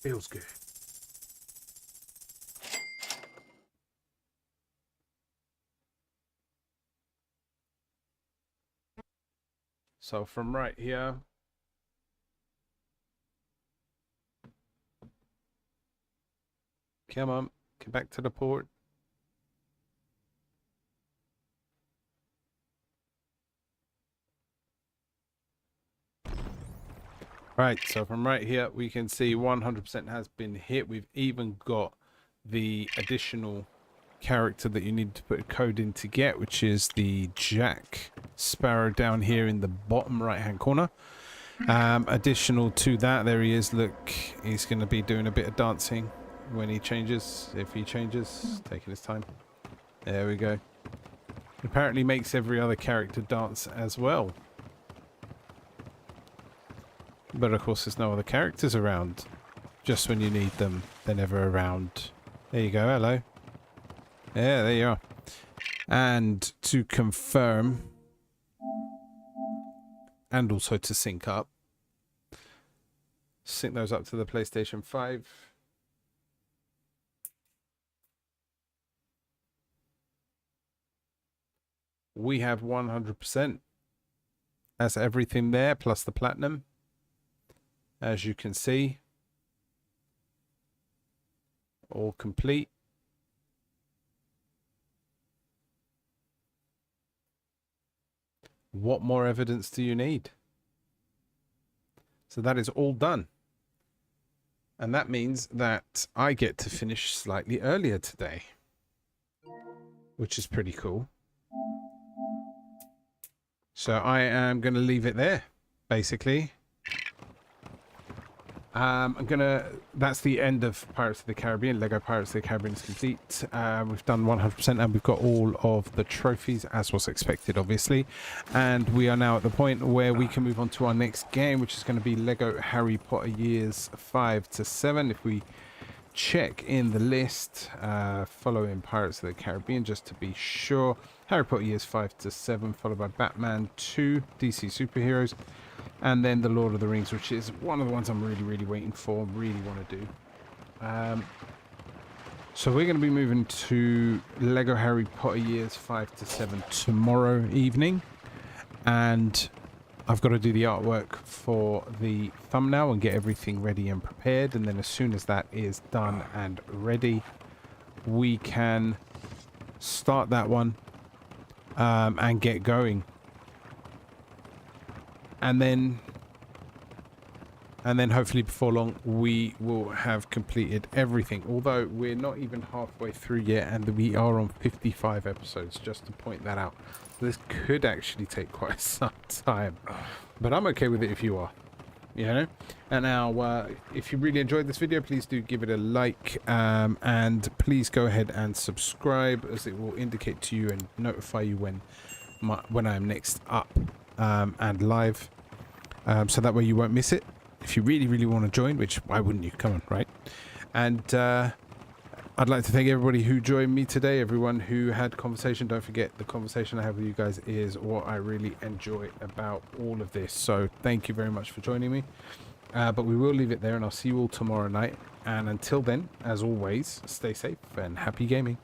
Feels good. So from right here, come on, get back to the port. Right, so from right here, we can see 100% has been hit. We've even got the additional character that you need to put a code in to get, which is the Jack Sparrow down here in the bottom right-hand corner. Additional to that, there he is. Look, he's going to be doing a bit of dancing when he changes, if he changes, taking his time. There we go. Apparently makes every other character dance as well. But of course there's no other characters around. Just when you need them, they're never around. There you go, hello. Yeah, there you are. And to confirm, and also to sync up, sync those up to the PlayStation 5. We have 100%. That's everything there, plus the platinum. As you can see, all complete. What more evidence do you need? So that is all done. And that means that I get to finish slightly earlier today, which is pretty cool. So I am going to leave it there, basically. That's the end of Pirates of the Caribbean. Lego Pirates of the Caribbean is complete. We've done 100% and we've got all of the trophies, as was expected, obviously. And we are now at the point where we can move on to our next game, which is going to be Lego Harry Potter Years 5 to 7. If we check in the list, following Pirates of the Caribbean, just to be sure. Harry Potter Years 5 to 7, followed by Batman 2, DC Superheroes. And then the Lord of the Rings, which is one of the ones I'm really waiting for, really want to do. So we're going to be moving to Lego Harry Potter Years 5 to 7 tomorrow evening. And I've got to do the artwork for the thumbnail and get everything ready and prepared. And then as soon as that is done and ready, we can start that one and get going. And then hopefully before long we will have completed everything, although we're not even halfway through yet and we are on 55 episodes, just to point that out. This could actually take quite some time, but I'm okay with it if you are, you know. And now if you really enjoyed this video, please do give it a like, and please go ahead and subscribe, as it will indicate to you and notify you when I am next up and live, so that way you won't miss it if you really want to join, which why wouldn't you? Come on, right? And I'd like to thank everybody who joined me today, everyone who had conversation. Don't forget, the conversation I have with you guys is what I really enjoy about all of this. So thank you very much for joining me, but we will leave it there, and I'll see you all tomorrow night. And until then, as always, stay safe and happy gaming.